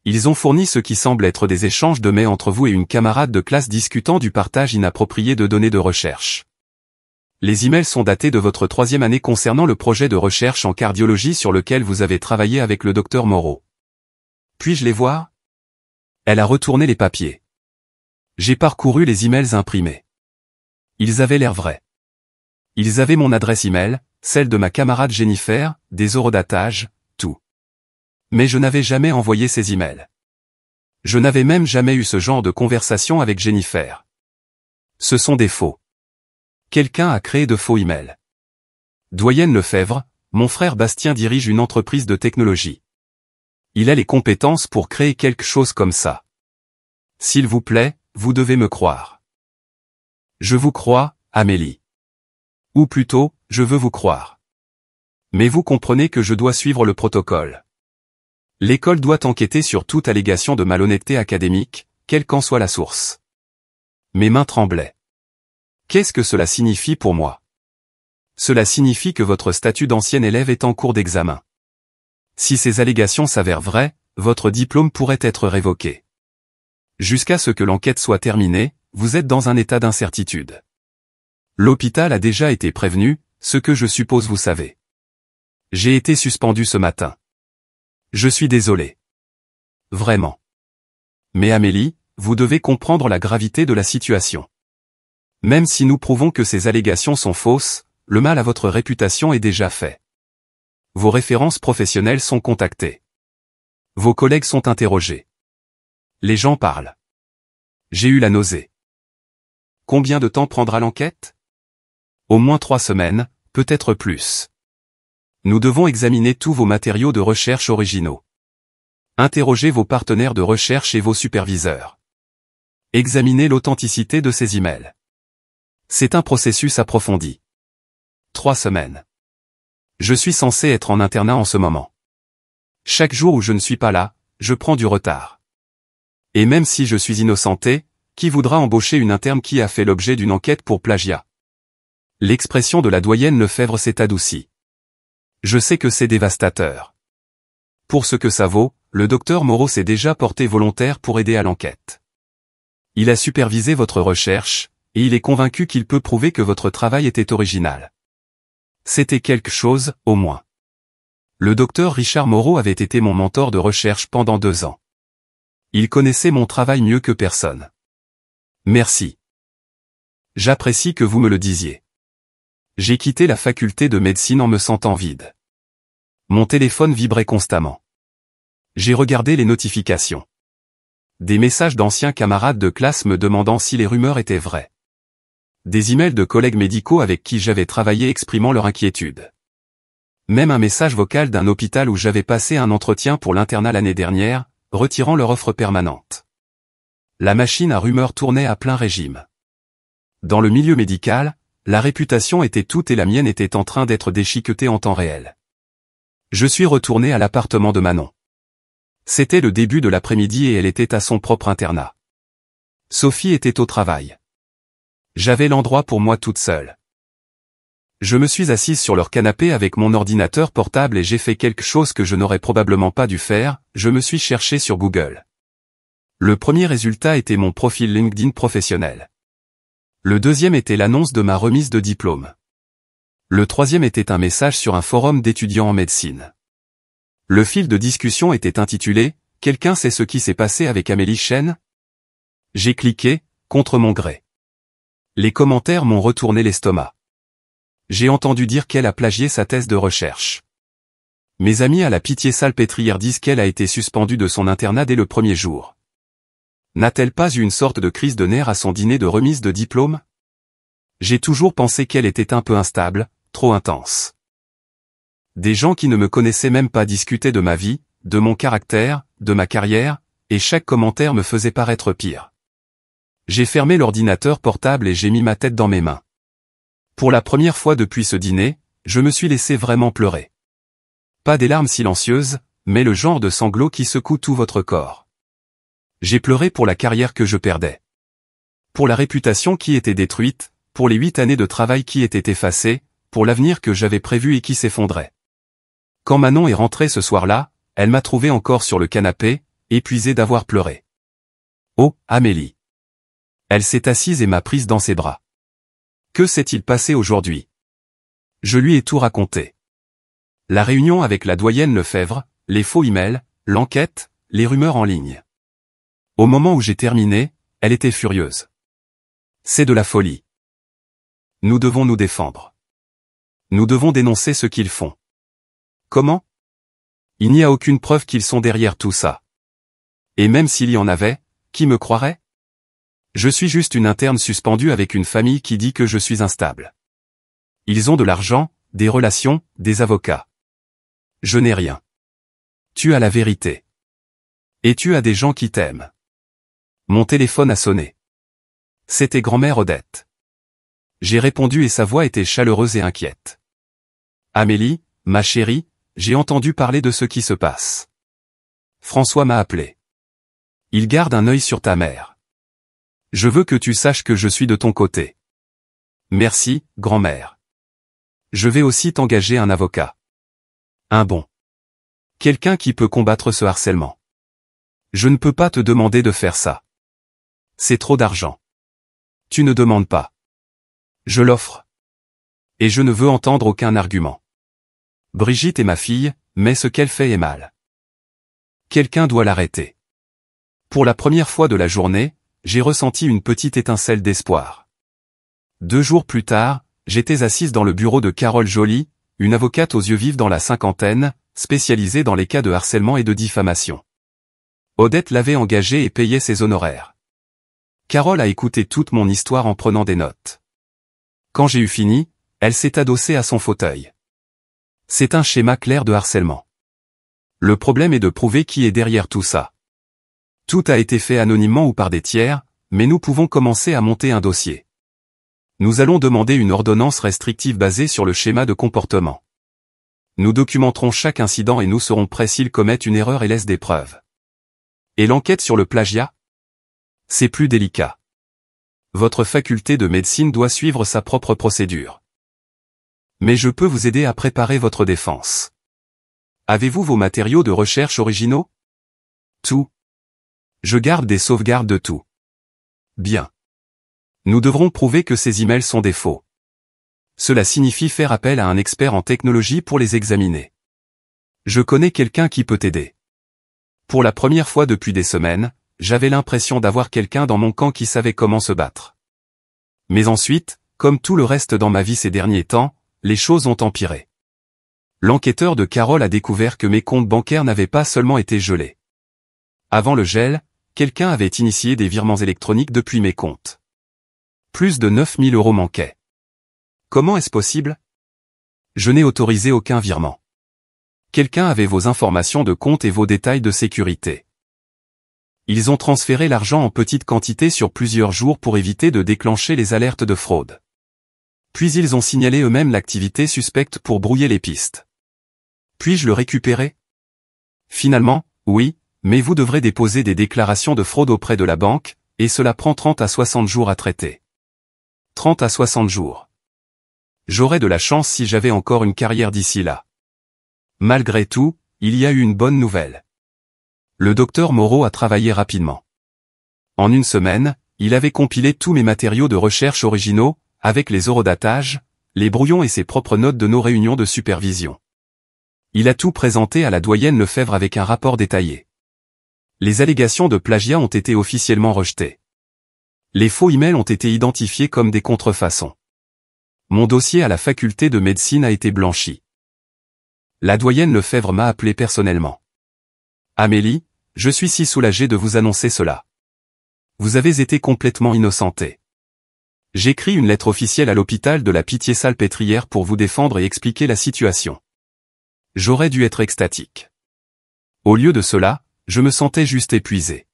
Ils ont fourni ce qui semble être des échanges de mails entre vous et une camarade de classe discutant du partage inapproprié de données de recherche. Les emails sont datés de votre 3e année concernant le projet de recherche en cardiologie sur lequel vous avez travaillé avec le docteur Moreau. Puis-je les voir? Elle a retourné les papiers. J'ai parcouru les emails imprimés. Ils avaient l'air vrais. Ils avaient mon adresse email, celle de ma camarade Jennifer, des horodatages, tout. Mais je n'avais jamais envoyé ces emails. Je n'avais même jamais eu ce genre de conversation avec Jennifer. Ce sont des faux. Quelqu'un a créé de faux emails. Doyenne Lefebvre, mon frère Bastien dirige une entreprise de technologie. Il a les compétences pour créer quelque chose comme ça. S'il vous plaît, vous devez me croire. Je vous crois, Amélie. Ou plutôt, je veux vous croire. Mais vous comprenez que je dois suivre le protocole. L'école doit enquêter sur toute allégation de malhonnêteté académique, quelle qu'en soit la source. Mes mains tremblaient. Qu'est-ce que cela signifie pour moi? Cela signifie que votre statut d'ancien élève est en cours d'examen. Si ces allégations s'avèrent vraies, votre diplôme pourrait être révoqué. Jusqu'à ce que l'enquête soit terminée, vous êtes dans un état d'incertitude. L'hôpital a déjà été prévenu, ce que je suppose vous savez. J'ai été suspendu ce matin. Je suis désolé. Vraiment. Mais Amélie, vous devez comprendre la gravité de la situation. Même si nous prouvons que ces allégations sont fausses, le mal à votre réputation est déjà fait. Vos références professionnelles sont contactées. Vos collègues sont interrogés. Les gens parlent. J'ai eu la nausée. Combien de temps prendra l'enquête? Au moins 3 semaines, peut-être plus. Nous devons examiner tous vos matériaux de recherche originaux. Interrogez vos partenaires de recherche et vos superviseurs. Examinez l'authenticité de ces emails. C'est un processus approfondi. 3 semaines. Je suis censé être en internat en ce moment. Chaque jour où je ne suis pas là, je prends du retard. Et même si je suis innocenté, qui voudra embaucher une interne qui a fait l'objet d'une enquête pour plagiat? L'expression de la doyenne Lefebvre s'est adoucie. Je sais que c'est dévastateur. Pour ce que ça vaut, le docteur Moreau s'est déjà porté volontaire pour aider à l'enquête. Il a supervisé votre recherche, et il est convaincu qu'il peut prouver que votre travail était original. C'était quelque chose, au moins. Le docteur Richard Moreau avait été mon mentor de recherche pendant 2 ans. Il connaissait mon travail mieux que personne. Merci. J'apprécie que vous me le disiez. J'ai quitté la faculté de médecine en me sentant vide. Mon téléphone vibrait constamment. J'ai regardé les notifications. Des messages d'anciens camarades de classe me demandant si les rumeurs étaient vraies. Des emails de collègues médicaux avec qui j'avais travaillé exprimant leur inquiétude. Même un message vocal d'un hôpital où j'avais passé un entretien pour l'internat l'année dernière, retirant leur offre permanente. La machine à rumeurs tournait à plein régime. Dans le milieu médical, la réputation était toute et la mienne était en train d'être déchiquetée en temps réel. Je suis retourné à l'appartement de Manon. C'était le début de l'après-midi et elle était à son propre internat. Sophie était au travail. J'avais l'endroit pour moi toute seule. Je me suis assise sur leur canapé avec mon ordinateur portable et j'ai fait quelque chose que je n'aurais probablement pas dû faire, je me suis cherché sur Google. Le premier résultat était mon profil LinkedIn professionnel. Le deuxième était l'annonce de ma remise de diplôme. Le troisième était un message sur un forum d'étudiants en médecine. Le fil de discussion était intitulé « Quelqu'un sait ce qui s'est passé avec Amélie Chen ?» J'ai cliqué, contre mon gré. Les commentaires m'ont retourné l'estomac. J'ai entendu dire qu'elle a plagié sa thèse de recherche. Mes amis à la Pitié-Salpêtrière disent qu'elle a été suspendue de son internat dès le premier jour. N'a-t-elle pas eu une sorte de crise de nerfs à son dîner de remise de diplôme? J'ai toujours pensé qu'elle était un peu instable, trop intense. Des gens qui ne me connaissaient même pas discutaient de ma vie, de mon caractère, de ma carrière, et chaque commentaire me faisait paraître pire. J'ai fermé l'ordinateur portable et j'ai mis ma tête dans mes mains. Pour la première fois depuis ce dîner, je me suis laissé vraiment pleurer. Pas des larmes silencieuses, mais le genre de sanglots qui secouent tout votre corps. J'ai pleuré pour la carrière que je perdais. Pour la réputation qui était détruite, pour les 8 années de travail qui étaient effacées, pour l'avenir que j'avais prévu et qui s'effondrait. Quand Manon est rentrée ce soir-là, elle m'a trouvé encore sur le canapé, épuisé d'avoir pleuré. Oh, Amélie. Elle s'est assise et m'a prise dans ses bras. Que s'est-il passé aujourd'hui? Je lui ai tout raconté. La réunion avec la doyenne Lefebvre, les faux emails, l'enquête, les rumeurs en ligne. Au moment où j'ai terminé, elle était furieuse. C'est de la folie. Nous devons nous défendre. Nous devons dénoncer ce qu'ils font. Comment? Il n'y a aucune preuve qu'ils sont derrière tout ça. Et même s'il y en avait, qui me croirait? Je suis juste une interne suspendue avec une famille qui dit que je suis instable. Ils ont de l'argent, des relations, des avocats. Je n'ai rien. Tu as la vérité. Et tu as des gens qui t'aiment. Mon téléphone a sonné. C'était grand-mère Odette. J'ai répondu et sa voix était chaleureuse et inquiète. Amélie, ma chérie, j'ai entendu parler de ce qui se passe. François m'a appelé. Il garde un œil sur ta mère. Je veux que tu saches que je suis de ton côté. Merci, grand-mère. Je vais aussi t'engager un avocat. Un bon. Quelqu'un qui peut combattre ce harcèlement. Je ne peux pas te demander de faire ça. C'est trop d'argent. Tu ne demandes pas. Je l'offre. Et je ne veux entendre aucun argument. Brigitte est ma fille, mais ce qu'elle fait est mal. Quelqu'un doit l'arrêter. Pour la première fois de la journée, j'ai ressenti une petite étincelle d'espoir. 2 jours plus tard, j'étais assise dans le bureau de Carole Joly, une avocate aux yeux vifs dans la cinquantaine, spécialisée dans les cas de harcèlement et de diffamation. Odette l'avait engagée et payait ses honoraires. Carole a écouté toute mon histoire en prenant des notes. Quand j'ai eu fini, elle s'est adossée à son fauteuil. C'est un schéma clair de harcèlement. Le problème est de prouver qui est derrière tout ça. Tout a été fait anonymement ou par des tiers, mais nous pouvons commencer à monter un dossier. Nous allons demander une ordonnance restrictive basée sur le schéma de comportement. Nous documenterons chaque incident et nous serons prêts s'ils commettent une erreur et laissent des preuves. Et l'enquête sur le plagiat? C'est plus délicat. Votre faculté de médecine doit suivre sa propre procédure. Mais je peux vous aider à préparer votre défense. Avez-vous vos matériaux de recherche originaux? Tout. Je garde des sauvegardes de tout. Bien. Nous devrons prouver que ces emails sont des faux. Cela signifie faire appel à un expert en technologie pour les examiner. Je connais quelqu'un qui peut t'aider. Pour la première fois depuis des semaines, j'avais l'impression d'avoir quelqu'un dans mon camp qui savait comment se battre. Mais ensuite, comme tout le reste dans ma vie ces derniers temps, les choses ont empiré. L'enquêteur de Carole a découvert que mes comptes bancaires n'avaient pas seulement été gelés. Avant le gel, quelqu'un avait initié des virements électroniques depuis mes comptes. Plus de 9 000 € manquaient. Comment est-ce possible? Je n'ai autorisé aucun virement. Quelqu'un avait vos informations de compte et vos détails de sécurité. Ils ont transféré l'argent en petite quantité sur plusieurs jours pour éviter de déclencher les alertes de fraude. Puis ils ont signalé eux-mêmes l'activité suspecte pour brouiller les pistes. Puis-je le récupérer? Finalement, oui, mais vous devrez déposer des déclarations de fraude auprès de la banque, et cela prend 30 à 60 jours à traiter. 30 à 60 jours. J'aurais de la chance si j'avais encore une carrière d'ici là. Malgré tout, il y a eu une bonne nouvelle. Le docteur Moreau a travaillé rapidement. En une semaine, il avait compilé tous mes matériaux de recherche originaux, avec les horodatages, les brouillons et ses propres notes de nos réunions de supervision. Il a tout présenté à la doyenne Lefebvre avec un rapport détaillé. Les allégations de plagiat ont été officiellement rejetées. Les faux emails ont été identifiés comme des contrefaçons. Mon dossier à la faculté de médecine a été blanchi. La doyenne Lefebvre m'a appelé personnellement. Amélie, je suis si soulagé de vous annoncer cela. Vous avez été complètement innocentée. J'écris une lettre officielle à l'hôpital de la Pitié-Salpêtrière pour vous défendre et expliquer la situation. J'aurais dû être extatique. Au lieu de cela, je me sentais juste épuisé.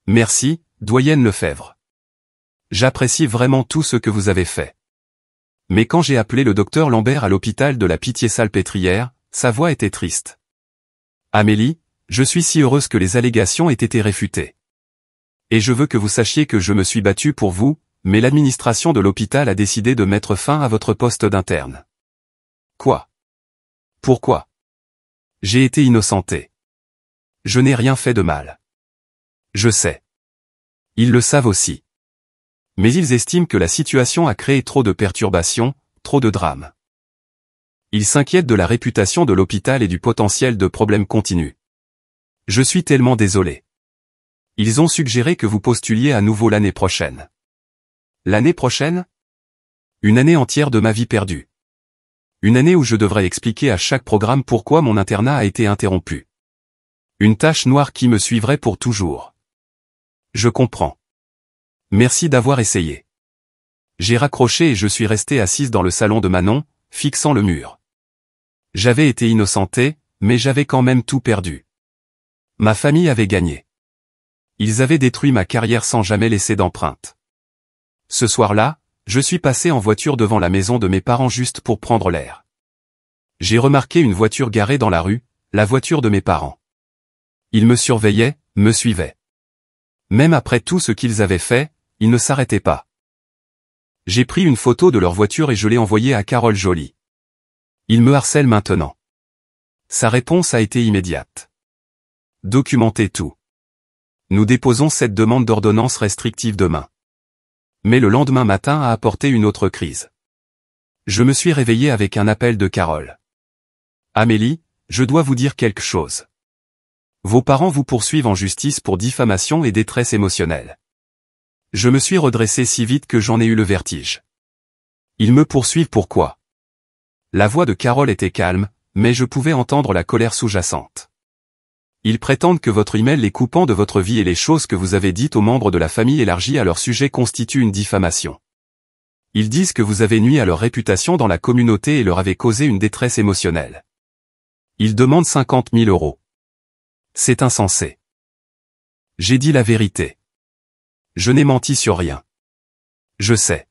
Merci, doyenne Lefebvre. J'apprécie vraiment tout ce que vous avez fait. Mais quand j'ai appelé le docteur Lambert à l'hôpital de la Pitié-Salpêtrière, sa voix était triste. Amélie, je suis si heureuse que les allégations aient été réfutées. Et je veux que vous sachiez que je me suis battu pour vous, mais l'administration de l'hôpital a décidé de mettre fin à votre poste d'interne. Quoi? Pourquoi? J'ai été innocenté. Je n'ai rien fait de mal. Je sais. Ils le savent aussi. Mais ils estiment que la situation a créé trop de perturbations, trop de drames. Ils s'inquiètent de la réputation de l'hôpital et du potentiel de problèmes continus. Je suis tellement désolé. Ils ont suggéré que vous postuliez à nouveau l'année prochaine. L'année prochaine? Une année entière de ma vie perdue. Une année où je devrais expliquer à chaque programme pourquoi mon internat a été interrompu. Une tache noire qui me suivrait pour toujours. Je comprends. Merci d'avoir essayé. J'ai raccroché et je suis resté assise dans le salon de Manon, fixant le mur. J'avais été innocenté, mais j'avais quand même tout perdu. Ma famille avait gagné. Ils avaient détruit ma carrière sans jamais laisser d'empreinte. Ce soir-là, je suis passé en voiture devant la maison de mes parents juste pour prendre l'air. J'ai remarqué une voiture garée dans la rue, la voiture de mes parents. Ils me surveillaient, me suivaient. Même après tout ce qu'ils avaient fait, ils ne s'arrêtaient pas. J'ai pris une photo de leur voiture et je l'ai envoyée à Carole Joly. Ils me harcèlent maintenant. Sa réponse a été immédiate. Documentez tout. Nous déposons cette demande d'ordonnance restrictive demain. Mais le lendemain matin a apporté une autre crise. Je me suis réveillé avec un appel de Carole. Amélie, je dois vous dire quelque chose. Vos parents vous poursuivent en justice pour diffamation et détresse émotionnelle. Je me suis redressé si vite que j'en ai eu le vertige. Ils me poursuivent pourquoi? La voix de Carole était calme, mais je pouvais entendre la colère sous-jacente. Ils prétendent que votre email les coupant de votre vie et les choses que vous avez dites aux membres de la famille élargie à leur sujet constituent une diffamation. Ils disent que vous avez nui à leur réputation dans la communauté et leur avez causé une détresse émotionnelle. Ils demandent 50 000 €. C'est insensé. J'ai dit la vérité. Je n'ai menti sur rien. Je sais.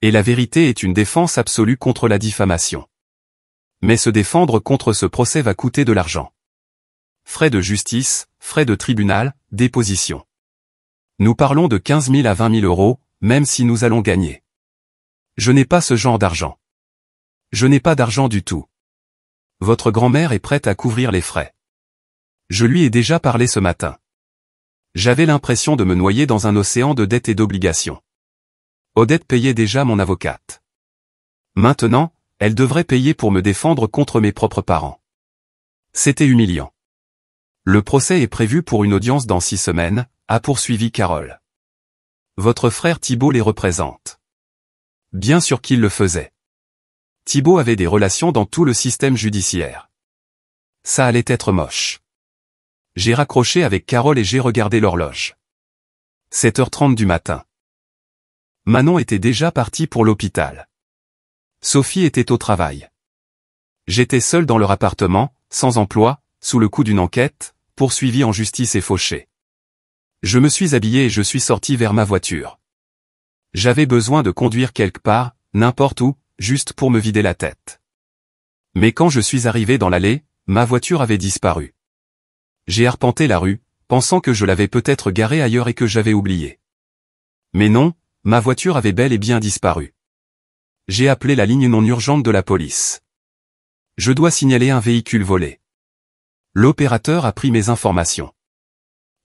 Et la vérité est une défense absolue contre la diffamation. Mais se défendre contre ce procès va coûter de l'argent. Frais de justice, frais de tribunal, déposition. Nous parlons de 15 000 à 20 000 €, même si nous allons gagner. Je n'ai pas ce genre d'argent. Je n'ai pas d'argent du tout. Votre grand-mère est prête à couvrir les frais. Je lui ai déjà parlé ce matin. J'avais l'impression de me noyer dans un océan de dettes et d'obligations. Odette payait déjà mon avocate. Maintenant, elle devrait payer pour me défendre contre mes propres parents. C'était humiliant. Le procès est prévu pour une audience dans 6 semaines, a poursuivi Carole. Votre frère Thibault les représente. Bien sûr qu'il le faisait. Thibault avait des relations dans tout le système judiciaire. Ça allait être moche. J'ai raccroché avec Carole et j'ai regardé l'horloge. 7h30 du matin. Manon était déjà partie pour l'hôpital. Sophie était au travail. J'étais seul dans leur appartement, sans emploi, sous le coup d'une enquête, poursuivi en justice et fauché. Je me suis habillé et je suis sorti vers ma voiture. J'avais besoin de conduire quelque part, n'importe où, juste pour me vider la tête. Mais quand je suis arrivé dans l'allée, ma voiture avait disparu. J'ai arpenté la rue, pensant que je l'avais peut-être garée ailleurs et que j'avais oublié. Mais non, ma voiture avait bel et bien disparu. J'ai appelé la ligne non urgente de la police. Je dois signaler un véhicule volé. L'opérateur a pris mes informations.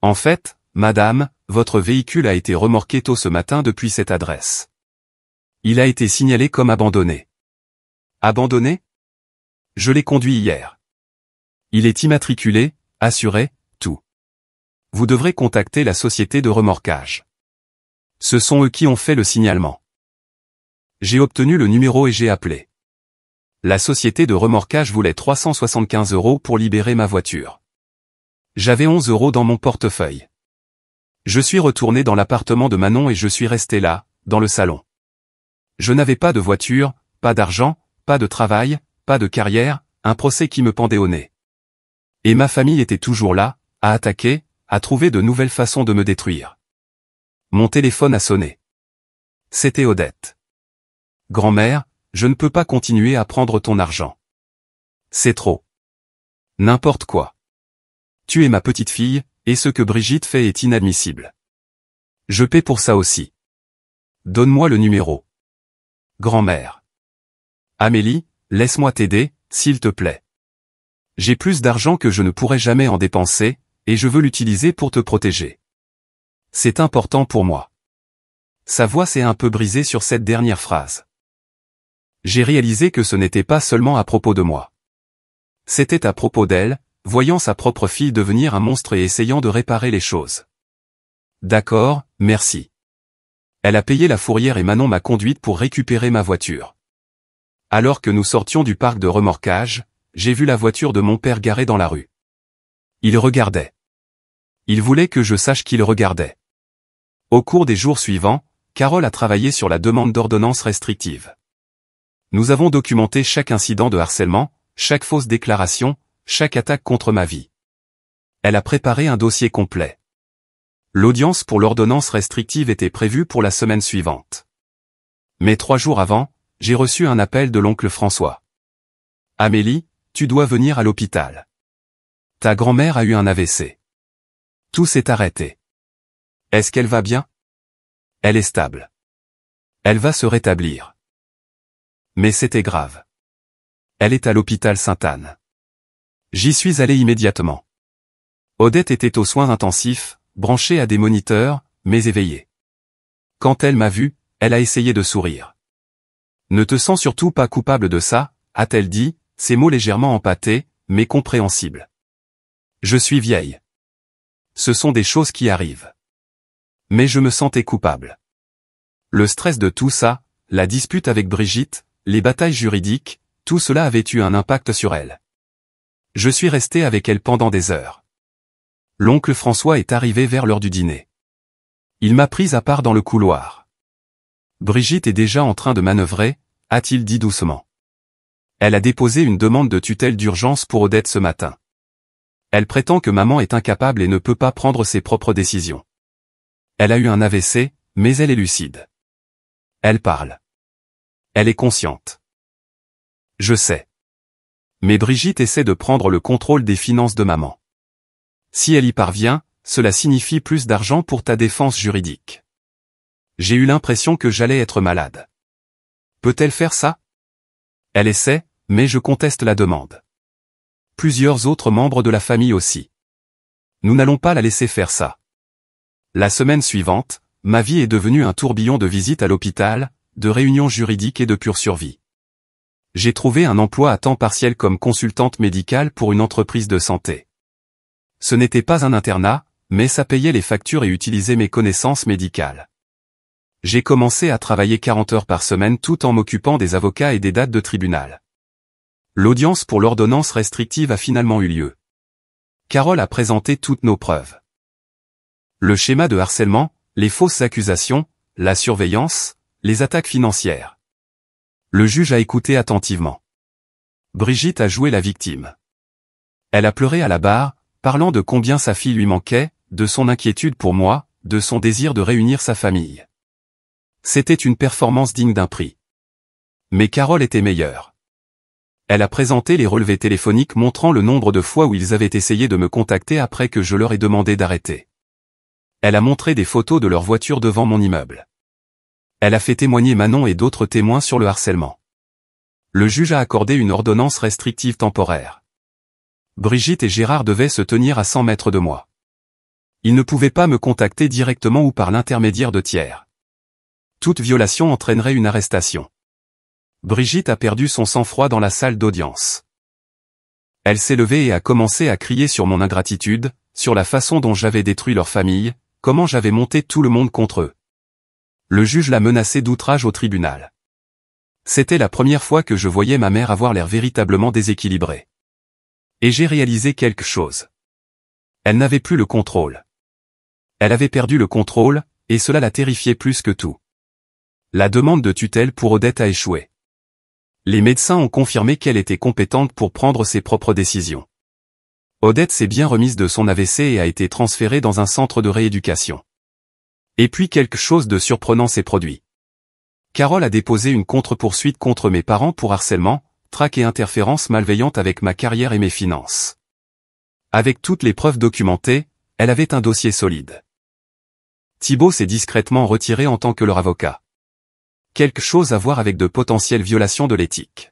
En fait, madame, votre véhicule a été remorqué tôt ce matin depuis cette adresse. Il a été signalé comme abandonné. Abandonné? Je l'ai conduit hier. Il est immatriculé, assuré, tout. Vous devrez contacter la société de remorquage. Ce sont eux qui ont fait le signalement. J'ai obtenu le numéro et j'ai appelé. La société de remorquage voulait 375 € pour libérer ma voiture. J'avais 11 € dans mon portefeuille. Je suis retourné dans l'appartement de Manon et je suis resté là, dans le salon. Je n'avais pas de voiture, pas d'argent, pas de travail, pas de carrière, un procès qui me pendait au nez. Et ma famille était toujours là, à attaquer, à trouver de nouvelles façons de me détruire. Mon téléphone a sonné. C'était Odette. Grand-mère, je ne peux pas continuer à prendre ton argent. C'est trop. N'importe quoi. Tu es ma petite fille, et ce que Brigitte fait est inadmissible. Je paie pour ça aussi. Donne-moi le numéro. Grand-mère. Amélie, laisse-moi t'aider, s'il te plaît. J'ai plus d'argent que je ne pourrai jamais en dépenser, et je veux l'utiliser pour te protéger. C'est important pour moi. Sa voix s'est un peu brisée sur cette dernière phrase. J'ai réalisé que ce n'était pas seulement à propos de moi. C'était à propos d'elle, voyant sa propre fille devenir un monstre et essayant de réparer les choses. D'accord, merci. Elle a payé la fourrière et Manon m'a conduite pour récupérer ma voiture. Alors que nous sortions du parc de remorquage, j'ai vu la voiture de mon père garée dans la rue. Il regardait. Il voulait que je sache qu'il regardait. Au cours des jours suivants, Carole a travaillé sur la demande d'ordonnance restrictive. Nous avons documenté chaque incident de harcèlement, chaque fausse déclaration, chaque attaque contre ma vie. Elle a préparé un dossier complet. L'audience pour l'ordonnance restrictive était prévue pour la semaine suivante. Mais 3 jours avant, j'ai reçu un appel de l'oncle François. Amélie, tu dois venir à l'hôpital. Ta grand-mère a eu un AVC. Tout s'est arrêté. Est-ce qu'elle va bien? Elle est stable. Elle va se rétablir. Mais c'était grave. Elle est à l'hôpital Sainte-Anne. J'y suis allé immédiatement. Odette était aux soins intensifs, branchée à des moniteurs, mais éveillée. Quand elle m'a vu, elle a essayé de sourire. Ne te sens surtout pas coupable de ça, a-t-elle dit, ses mots légèrement empâtés, mais compréhensibles. Je suis vieille. Ce sont des choses qui arrivent. Mais je me sentais coupable. Le stress de tout ça, la dispute avec Brigitte, les batailles juridiques, tout cela avait eu un impact sur elle. Je suis resté avec elle pendant des heures. L'oncle François est arrivé vers l'heure du dîner. Il m'a prise à part dans le couloir. Brigitte est déjà en train de manœuvrer, a-t-il dit doucement. Elle a déposé une demande de tutelle d'urgence pour Odette ce matin. Elle prétend que maman est incapable et ne peut pas prendre ses propres décisions. Elle a eu un AVC, mais elle est lucide. Elle parle. Elle est consciente. Je sais. Mais Brigitte essaie de prendre le contrôle des finances de maman. Si elle y parvient, cela signifie plus d'argent pour ta défense juridique. J'ai eu l'impression que j'allais être malade. Peut-elle faire ça? Elle essaie, mais je conteste la demande. Plusieurs autres membres de la famille aussi. Nous n'allons pas la laisser faire ça. La semaine suivante, ma vie est devenue un tourbillon de visites à l'hôpital, de réunions juridiques et de pure survie. J'ai trouvé un emploi à temps partiel comme consultante médicale pour une entreprise de santé. Ce n'était pas un internat, mais ça payait les factures et utilisait mes connaissances médicales. J'ai commencé à travailler 40 heures par semaine tout en m'occupant des avocats et des dates de tribunal. L'audience pour l'ordonnance restrictive a finalement eu lieu. Carole a présenté toutes nos preuves. Le schéma de harcèlement, les fausses accusations, la surveillance, les attaques financières. Le juge a écouté attentivement. Brigitte a joué la victime. Elle a pleuré à la barre, parlant de combien sa fille lui manquait, de son inquiétude pour moi, de son désir de réunir sa famille. C'était une performance digne d'un prix. Mais Carole était meilleure. Elle a présenté les relevés téléphoniques montrant le nombre de fois où ils avaient essayé de me contacter après que je leur ai demandé d'arrêter. Elle a montré des photos de leur voiture devant mon immeuble. Elle a fait témoigner Manon et d'autres témoins sur le harcèlement. Le juge a accordé une ordonnance restrictive temporaire. Brigitte et Gérard devaient se tenir à 100 mètres de moi. Ils ne pouvaient pas me contacter directement ou par l'intermédiaire de tiers. Toute violation entraînerait une arrestation. Brigitte a perdu son sang-froid dans la salle d'audience. Elle s'est levée et a commencé à crier sur mon ingratitude, sur la façon dont j'avais détruit leur famille, comment j'avais monté tout le monde contre eux. Le juge l'a menacée d'outrage au tribunal. C'était la première fois que je voyais ma mère avoir l'air véritablement déséquilibrée. Et j'ai réalisé quelque chose. Elle n'avait plus le contrôle. Elle avait perdu le contrôle, et cela la terrifiait plus que tout. La demande de tutelle pour Odette a échoué. Les médecins ont confirmé qu'elle était compétente pour prendre ses propres décisions. Odette s'est bien remise de son AVC et a été transférée dans un centre de rééducation. Et puis quelque chose de surprenant s'est produit. Carole a déposé une contre-poursuite contre mes parents pour harcèlement, traque et interférence malveillante avec ma carrière et mes finances. Avec toutes les preuves documentées, elle avait un dossier solide. Thibault s'est discrètement retiré en tant que leur avocat. Quelque chose à voir avec de potentielles violations de l'éthique.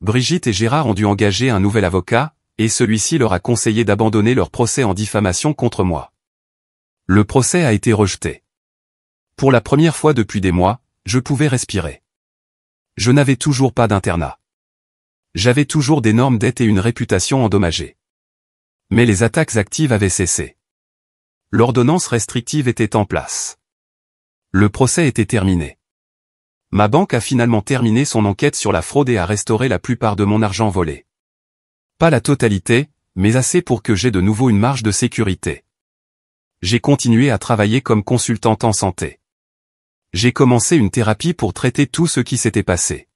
Brigitte et Gérard ont dû engager un nouvel avocat, et celui-ci leur a conseillé d'abandonner leur procès en diffamation contre moi. Le procès a été rejeté. Pour la première fois depuis des mois, je pouvais respirer. Je n'avais toujours pas d'internat. J'avais toujours d'énormes dettes et une réputation endommagée. Mais les attaques actives avaient cessé. L'ordonnance restrictive était en place. Le procès était terminé. Ma banque a finalement terminé son enquête sur la fraude et a restauré la plupart de mon argent volé. Pas la totalité, mais assez pour que j'aie de nouveau une marge de sécurité. J'ai continué à travailler comme consultante en santé. J'ai commencé une thérapie pour traiter tout ce qui s'était passé.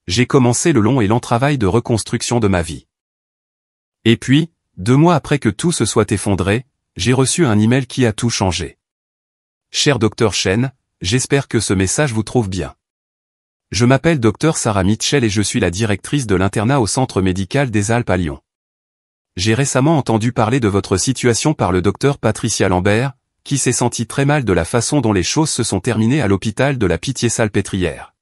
J'ai commencé le long et lent travail de reconstruction de ma vie. Et puis, 2 mois après que tout se soit effondré, j'ai reçu un email qui a tout changé. Cher Dr Chen, j'espère que ce message vous trouve bien. Je m'appelle Dr Sarah Mitchell et je suis la directrice de l'internat au Centre médical des Alpes à Lyon. J'ai récemment entendu parler de votre situation par le Dr Patricia Lambert, qui s'est sentie très mal de la façon dont les choses se sont terminées à l'hôpital de la Pitié-Salpêtrière.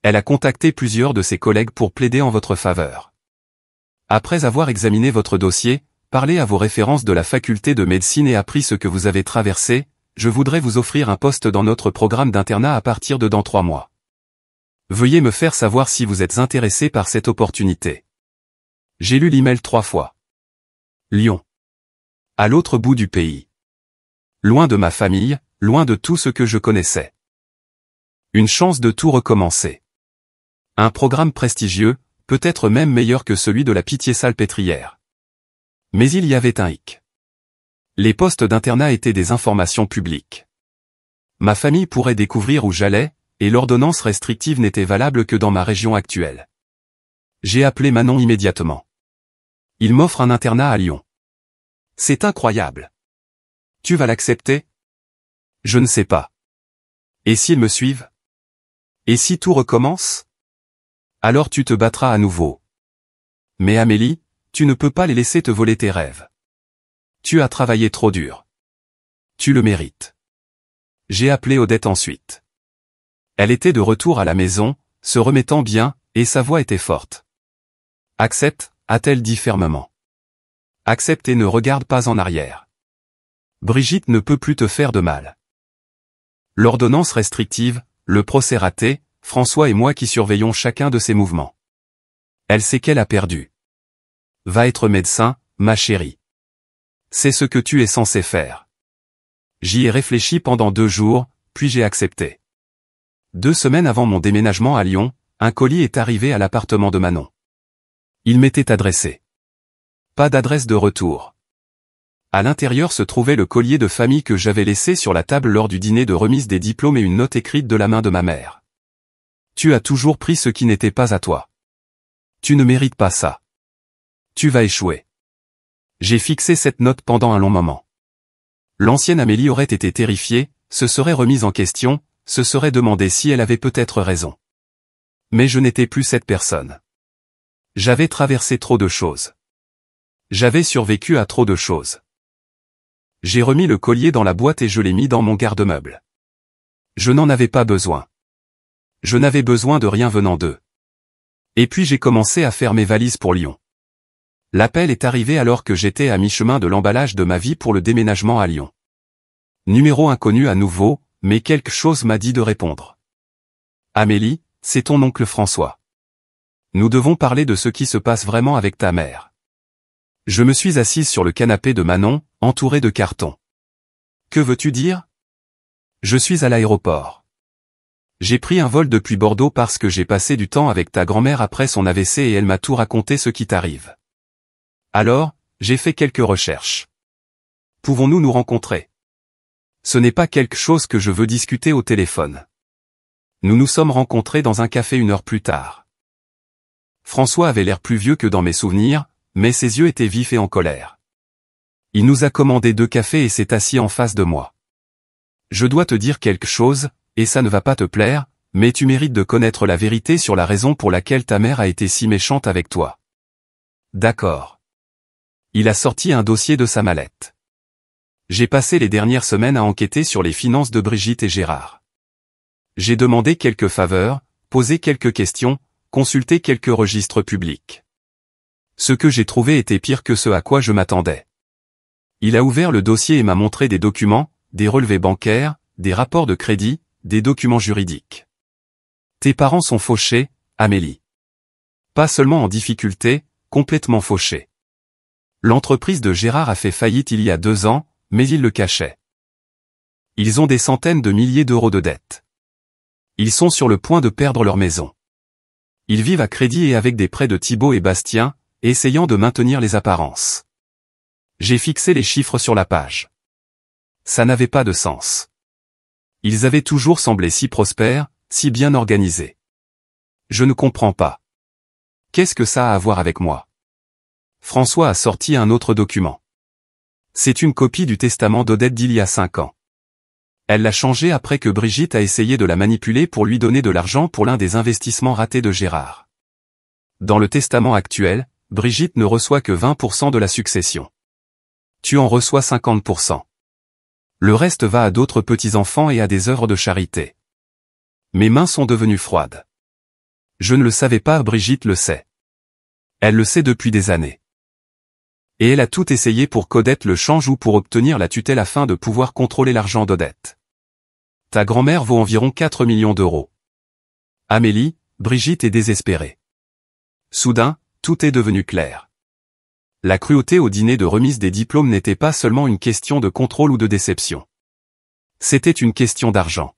Elle a contacté plusieurs de ses collègues pour plaider en votre faveur. Après avoir examiné votre dossier, parlé à vos références de la faculté de médecine et appris ce que vous avez traversé, je voudrais vous offrir un poste dans notre programme d'internat à partir de dans 3 mois. Veuillez me faire savoir si vous êtes intéressé par cette opportunité. J'ai lu l'email 3 fois. Lyon. À l'autre bout du pays. Loin de ma famille, loin de tout ce que je connaissais. Une chance de tout recommencer. Un programme prestigieux, peut-être même meilleur que celui de la Pitié-Salpêtrière. Mais il y avait un hic. Les postes d'internat étaient des informations publiques. Ma famille pourrait découvrir où j'allais, et l'ordonnance restrictive n'était valable que dans ma région actuelle. J'ai appelé Manon immédiatement. Il m'offre un internat à Lyon. C'est incroyable. Tu vas l'accepter? Je ne sais pas. Et s'ils me suivent? Et si tout recommence? Alors tu te battras à nouveau. Mais Amélie, tu ne peux pas les laisser te voler tes rêves. Tu as travaillé trop dur. Tu le mérites. J'ai appelé Odette ensuite. Elle était de retour à la maison, se remettant bien, et sa voix était forte. Accepte, a-t-elle dit fermement. Accepte et ne regarde pas en arrière. Brigitte ne peut plus te faire de mal. L'ordonnance restrictive, le procès raté, François et moi qui surveillons chacun de ses mouvements. Elle sait qu'elle a perdu. Va être médecin, ma chérie. C'est ce que tu es censé faire. J'y ai réfléchi pendant 2 jours, puis j'ai accepté. 2 semaines avant mon déménagement à Lyon, un colis est arrivé à l'appartement de Manon. Il m'était adressé. Pas d'adresse de retour. À l'intérieur se trouvait le collier de famille que j'avais laissé sur la table lors du dîner de remise des diplômes et une note écrite de la main de ma mère. Tu as toujours pris ce qui n'était pas à toi. Tu ne mérites pas ça. Tu vas échouer. J'ai fixé cette note pendant un long moment. L'ancienne Amélie aurait été terrifiée, se serait remise en question, se serait demandé si elle avait peut-être raison. Mais je n'étais plus cette personne. J'avais traversé trop de choses. J'avais survécu à trop de choses. J'ai remis le collier dans la boîte et je l'ai mis dans mon garde-meuble. Je n'en avais pas besoin. Je n'avais besoin de rien venant d'eux. Et puis j'ai commencé à faire mes valises pour Lyon. L'appel est arrivé alors que j'étais à mi-chemin de l'emballage de ma vie pour le déménagement à Lyon. Numéro inconnu à nouveau, mais quelque chose m'a dit de répondre. Amélie, c'est ton oncle François. Nous devons parler de ce qui se passe vraiment avec ta mère. Je me suis assise sur le canapé de Manon, entouré de cartons. Que veux-tu dire? Je suis à l'aéroport. J'ai pris un vol depuis Bordeaux parce que j'ai passé du temps avec ta grand-mère après son AVC et elle m'a tout raconté ce qui t'arrive. Alors, j'ai fait quelques recherches. Pouvons-nous nous rencontrer? Ce n'est pas quelque chose que je veux discuter au téléphone. Nous nous sommes rencontrés dans un café 1 heure plus tard. François avait l'air plus vieux que dans mes souvenirs, mais ses yeux étaient vifs et en colère. Il nous a commandé 2 cafés et s'est assis en face de moi. Je dois te dire quelque chose, et ça ne va pas te plaire, mais tu mérites de connaître la vérité sur la raison pour laquelle ta mère a été si méchante avec toi. D'accord. Il a sorti un dossier de sa mallette. J'ai passé les dernières semaines à enquêter sur les finances de Brigitte et Gérard. J'ai demandé quelques faveurs, posé quelques questions, consulté quelques registres publics. Ce que j'ai trouvé était pire que ce à quoi je m'attendais. Il a ouvert le dossier et m'a montré des documents, des relevés bancaires, des rapports de crédit, des documents juridiques. Tes parents sont fauchés, Amélie. Pas seulement en difficulté, complètement fauchés. L'entreprise de Gérard a fait faillite il y a 2 ans, mais il le cachait. Ils ont des centaines de milliers d'euros de dettes. Ils sont sur le point de perdre leur maison. Ils vivent à crédit et avec des prêts de Thibault et Bastien, essayant de maintenir les apparences. J'ai fixé les chiffres sur la page. Ça n'avait pas de sens. Ils avaient toujours semblé si prospères, si bien organisés. Je ne comprends pas. Qu'est-ce que ça a à voir avec moi? François a sorti un autre document. C'est une copie du testament d'Odette d'il y a 5 ans. Elle l'a changé après que Brigitte a essayé de la manipuler pour lui donner de l'argent pour l'un des investissements ratés de Gérard. Dans le testament actuel, Brigitte ne reçoit que 20% de la succession. Tu en reçois 50%. Le reste va à d'autres petits-enfants et à des œuvres de charité. Mes mains sont devenues froides. Je ne le savais pas, Brigitte le sait. Elle le sait depuis des années. Et elle a tout essayé pour qu'Odette le change ou pour obtenir la tutelle afin de pouvoir contrôler l'argent d'Odette. Ta grand-mère vaut environ 4 millions d'euros. Amélie, Brigitte est désespérée. Soudain, tout est devenu clair. La cruauté au dîner de remise des diplômes n'était pas seulement une question de contrôle ou de déception. C'était une question d'argent.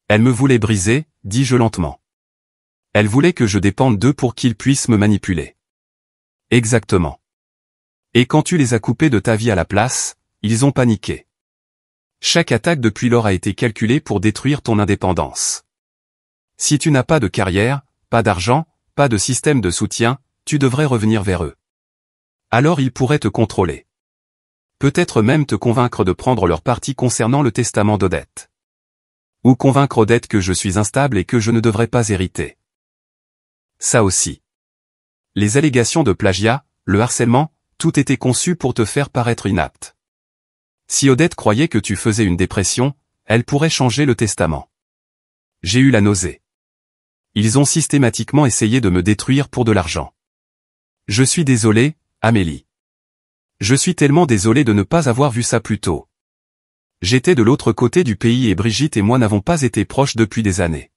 Elle me voulait briser, dis-je lentement. Elle voulait que je dépende d'eux pour qu'ils puissent me manipuler. Exactement. Et quand tu les as coupés de ta vie à la place, ils ont paniqué. Chaque attaque depuis lors a été calculée pour détruire ton indépendance. Si tu n'as pas de carrière, pas d'argent, pas de système de soutien, tu devrais revenir vers eux. Alors ils pourraient te contrôler. Peut-être même te convaincre de prendre leur parti concernant le testament d'Odette. Ou convaincre Odette que je suis instable et que je ne devrais pas hériter. Ça aussi. Les allégations de plagiat, le harcèlement, tout était conçu pour te faire paraître inapte. Si Odette croyait que tu faisais une dépression, elle pourrait changer le testament. J'ai eu la nausée. Ils ont systématiquement essayé de me détruire pour de l'argent. Je suis désolé, Amélie. Je suis tellement désolé de ne pas avoir vu ça plus tôt. J'étais de l'autre côté du pays et Brigitte et moi n'avons pas été proches depuis des années.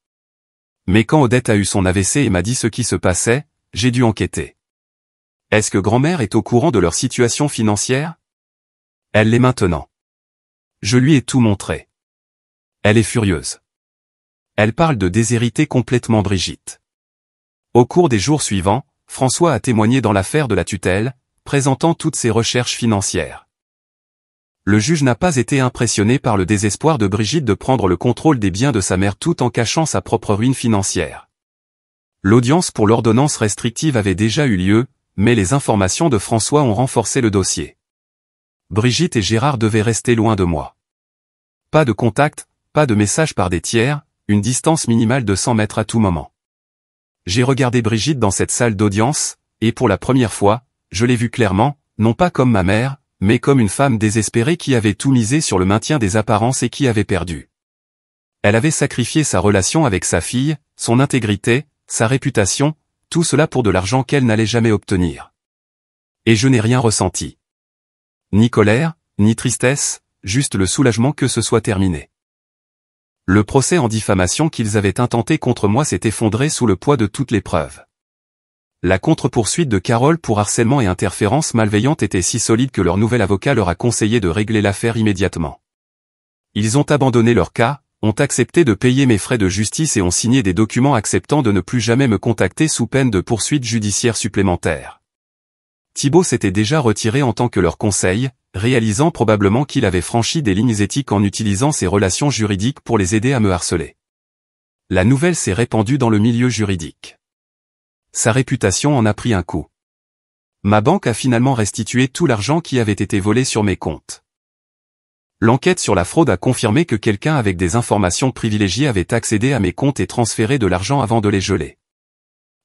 Mais quand Odette a eu son AVC et m'a dit ce qui se passait, j'ai dû enquêter. Est-ce que grand-mère est au courant de leur situation financière? Elle l'est maintenant. Je lui ai tout montré. Elle est furieuse. Elle parle de déshériter complètement Brigitte. Au cours des jours suivants, François a témoigné dans l'affaire de la tutelle, présentant toutes ses recherches financières. Le juge n'a pas été impressionné par le désespoir de Brigitte de prendre le contrôle des biens de sa mère tout en cachant sa propre ruine financière. L'audience pour l'ordonnance restrictive avait déjà eu lieu, mais les informations de François ont renforcé le dossier. Brigitte et Gérard devaient rester loin de moi. Pas de contact, pas de message par des tiers, une distance minimale de 100 mètres à tout moment. J'ai regardé Brigitte dans cette salle d'audience, et pour la première fois, je l'ai vue clairement, non pas comme ma mère, mais comme une femme désespérée qui avait tout misé sur le maintien des apparences et qui avait perdu. Elle avait sacrifié sa relation avec sa fille, son intégrité, sa réputation, tout cela pour de l'argent qu'elle n'allait jamais obtenir. Et je n'ai rien ressenti. Ni colère, ni tristesse, juste le soulagement que ce soit terminé. Le procès en diffamation qu'ils avaient intenté contre moi s'est effondré sous le poids de toutes les preuves. La contre-poursuite de Carole pour harcèlement et interférence malveillante était si solide que leur nouvel avocat leur a conseillé de régler l'affaire immédiatement. Ils ont abandonné leur cas, ont accepté de payer mes frais de justice et ont signé des documents acceptant de ne plus jamais me contacter sous peine de poursuites judiciaires supplémentaires. Thibault s'était déjà retiré en tant que leur conseil, réalisant probablement qu'il avait franchi des lignes éthiques en utilisant ses relations juridiques pour les aider à me harceler. La nouvelle s'est répandue dans le milieu juridique. Sa réputation en a pris un coup. Ma banque a finalement restitué tout l'argent qui avait été volé sur mes comptes. L'enquête sur la fraude a confirmé que quelqu'un avec des informations privilégiées avait accédé à mes comptes et transféré de l'argent avant de les geler.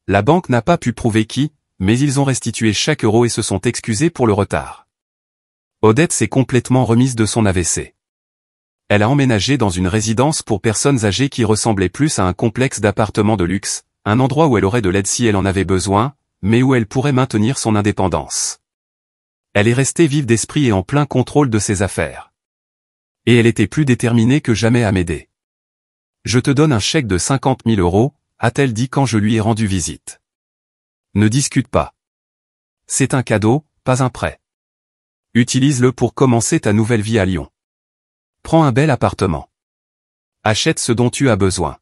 La banque n'a pas pu prouver qui, mais ils ont restitué chaque euro et se sont excusés pour le retard. Odette s'est complètement remise de son AVC. Elle a emménagé dans une résidence pour personnes âgées qui ressemblait plus à un complexe d'appartements de luxe, un endroit où elle aurait de l'aide si elle en avait besoin, mais où elle pourrait maintenir son indépendance. Elle est restée vive d'esprit et en plein contrôle de ses affaires. Et elle était plus déterminée que jamais à m'aider. Je te donne un chèque de 50 000 euros, a-t-elle dit quand je lui ai rendu visite. Ne discute pas. C'est un cadeau, pas un prêt. Utilise-le pour commencer ta nouvelle vie à Lyon. Prends un bel appartement. Achète ce dont tu as besoin.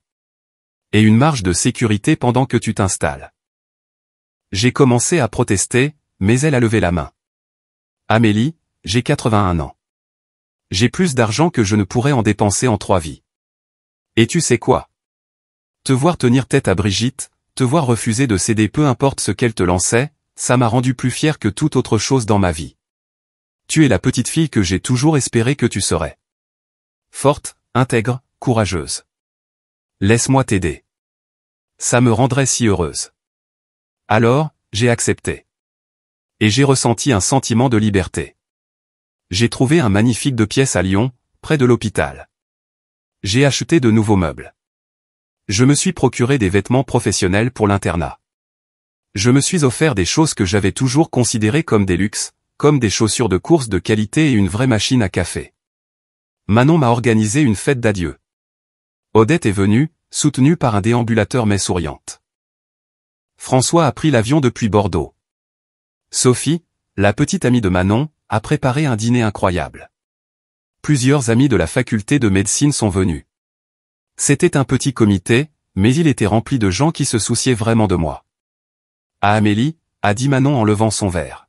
Et une marge de sécurité pendant que tu t'installes. J'ai commencé à protester, mais elle a levé la main. Amélie, j'ai 81 ans. J'ai plus d'argent que je ne pourrais en dépenser en 3 vies. Et tu sais quoi? Te voir tenir tête à Brigitte, te voir refuser de céder peu importe ce qu'elle te lançait, ça m'a rendu plus fier que toute autre chose dans ma vie. Tu es la petite fille que j'ai toujours espéré que tu serais. forte, intègre, courageuse. Laisse-moi t'aider. Ça me rendrait si heureuse. Alors, j'ai accepté. Et j'ai ressenti un sentiment de liberté. J'ai trouvé un magnifique 2 pièces à Lyon, près de l'hôpital. J'ai acheté de nouveaux meubles. Je me suis procuré des vêtements professionnels pour l'internat. Je me suis offert des choses que j'avais toujours considérées comme des luxes, comme des chaussures de course de qualité et une vraie machine à café. Manon m'a organisé une fête d'adieu. Odette est venue, soutenue par un déambulateur mais souriante. François a pris l'avion depuis Bordeaux. Sophie, la petite amie de Manon, a préparé un dîner incroyable. Plusieurs amis de la faculté de médecine sont venus. C'était un petit comité, mais il était rempli de gens qui se souciaient vraiment de moi. À Amélie, a dit Manon en levant son verre.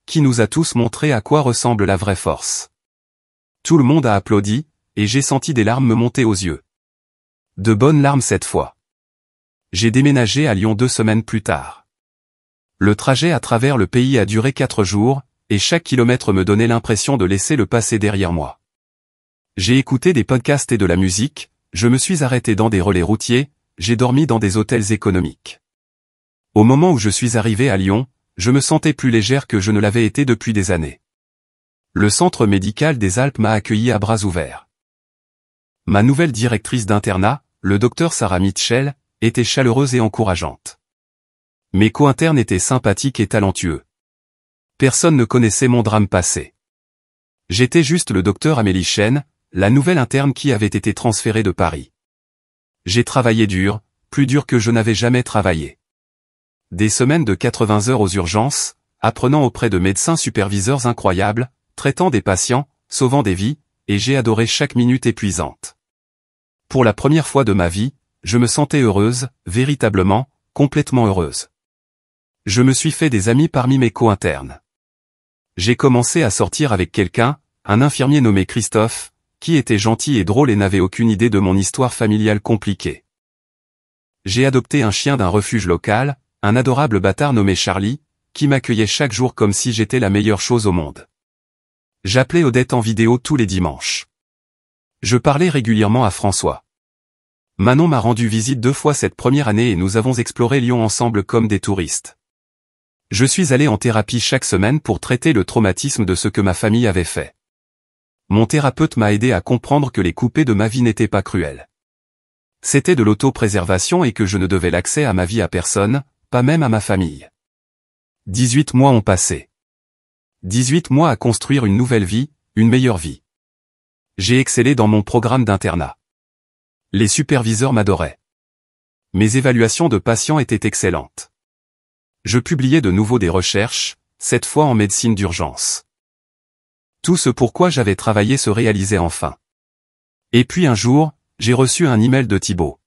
Qui nous a tous montré à quoi ressemble la vraie force. Tout le monde a applaudi, et j'ai senti des larmes me monter aux yeux. De bonnes larmes cette fois. J'ai déménagé à Lyon 2 semaines plus tard. Le trajet à travers le pays a duré 4 jours, et chaque kilomètre me donnait l'impression de laisser le passé derrière moi. J'ai écouté des podcasts et de la musique, je me suis arrêté dans des relais routiers, j'ai dormi dans des hôtels économiques. Au moment où je suis arrivé à Lyon, je me sentais plus légère que je ne l'avais été depuis des années. Le centre médical des Alpes m'a accueilli à bras ouverts. Ma nouvelle directrice d'internat, le docteur Sarah Mitchell, était chaleureuse et encourageante. Mes co-internes étaient sympathiques et talentueux. Personne ne connaissait mon drame passé. J'étais juste le docteur Amélie Chen, la nouvelle interne qui avait été transférée de Paris. J'ai travaillé dur, plus dur que je n'avais jamais travaillé. Des semaines de 80 heures aux urgences, apprenant auprès de médecins superviseurs incroyables, traitant des patients, sauvant des vies, et j'ai adoré chaque minute épuisante. Pour la première fois de ma vie, je me sentais heureuse, véritablement, complètement heureuse. Je me suis fait des amis parmi mes co-internes. J'ai commencé à sortir avec quelqu'un, un infirmier nommé Christophe, qui était gentil et drôle et n'avait aucune idée de mon histoire familiale compliquée. J'ai adopté un chien d'un refuge local, un adorable bâtard nommé Charlie, qui m'accueillait chaque jour comme si j'étais la meilleure chose au monde. J'appelais Odette en vidéo tous les dimanches. Je parlais régulièrement à François. Manon m'a rendu visite 2 fois cette première année et nous avons exploré Lyon ensemble comme des touristes. Je suis allé en thérapie chaque semaine pour traiter le traumatisme de ce que ma famille avait fait. Mon thérapeute m'a aidé à comprendre que les coupés de ma vie n'étaient pas cruels. C'était de l'autopréservation et que je ne devais l'accès à ma vie à personne, pas même à ma famille. 18 mois ont passé. 18 mois à construire une nouvelle vie, une meilleure vie. J'ai excellé dans mon programme d'internat. Les superviseurs m'adoraient. Mes évaluations de patients étaient excellentes. Je publiais de nouveau des recherches, cette fois en médecine d'urgence. Tout ce pourquoi j'avais travaillé se réalisait enfin. Et puis un jour, j'ai reçu un email de Thibaut.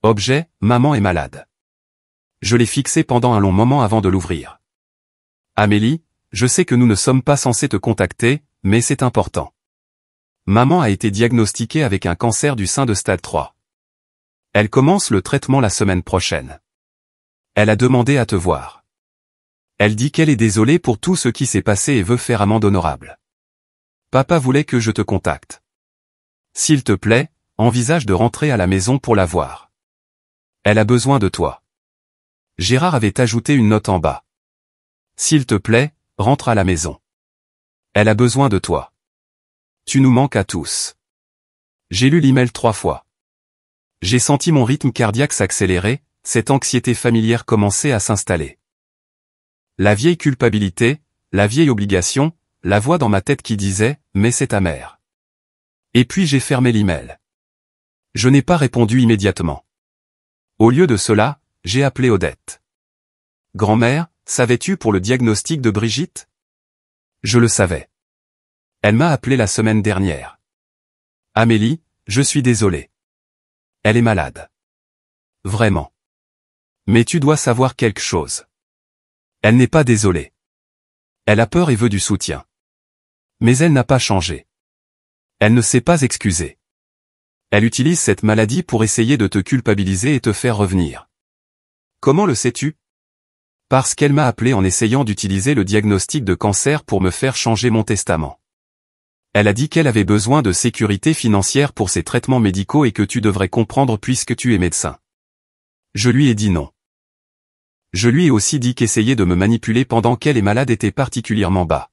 Objet, maman est malade. Je l'ai fixé pendant un long moment avant de l'ouvrir. Amélie, je sais que nous ne sommes pas censés te contacter, mais c'est important. Maman a été diagnostiquée avec un cancer du sein de stade 3. Elle commence le traitement la semaine prochaine. Elle a demandé à te voir. Elle dit qu'elle est désolée pour tout ce qui s'est passé et veut faire amende honorable. Papa voulait que je te contacte. S'il te plaît, envisage de rentrer à la maison pour la voir. Elle a besoin de toi. Gérard avait ajouté une note en bas. S'il te plaît, rentre à la maison. Elle a besoin de toi. Tu nous manques à tous. J'ai lu l'email 3 fois. J'ai senti mon rythme cardiaque s'accélérer, cette anxiété familière commençait à s'installer. La vieille culpabilité, la vieille obligation, la voix dans ma tête qui disait « mais c'est ta mère ». Et puis j'ai fermé l'email. Je n'ai pas répondu immédiatement. Au lieu de cela, j'ai appelé Odette. « Grand-mère, savais-tu pour le diagnostic de Brigitte ?» Je le savais. Elle m'a appelé la semaine dernière. « Amélie, je suis désolé. Elle est malade. Vraiment. Mais tu dois savoir quelque chose. Elle n'est pas désolée. Elle a peur et veut du soutien. Mais elle n'a pas changé. Elle ne s'est pas excusée. Elle utilise cette maladie pour essayer de te culpabiliser et te faire revenir. Comment le sais-tu ? Parce qu'elle m'a appelé en essayant d'utiliser le diagnostic de cancer pour me faire changer mon testament. Elle a dit qu'elle avait besoin de sécurité financière pour ses traitements médicaux et que tu devrais comprendre puisque tu es médecin. Je lui ai dit non. Je lui ai aussi dit qu'essayer de me manipuler pendant qu'elle est malade était particulièrement bas.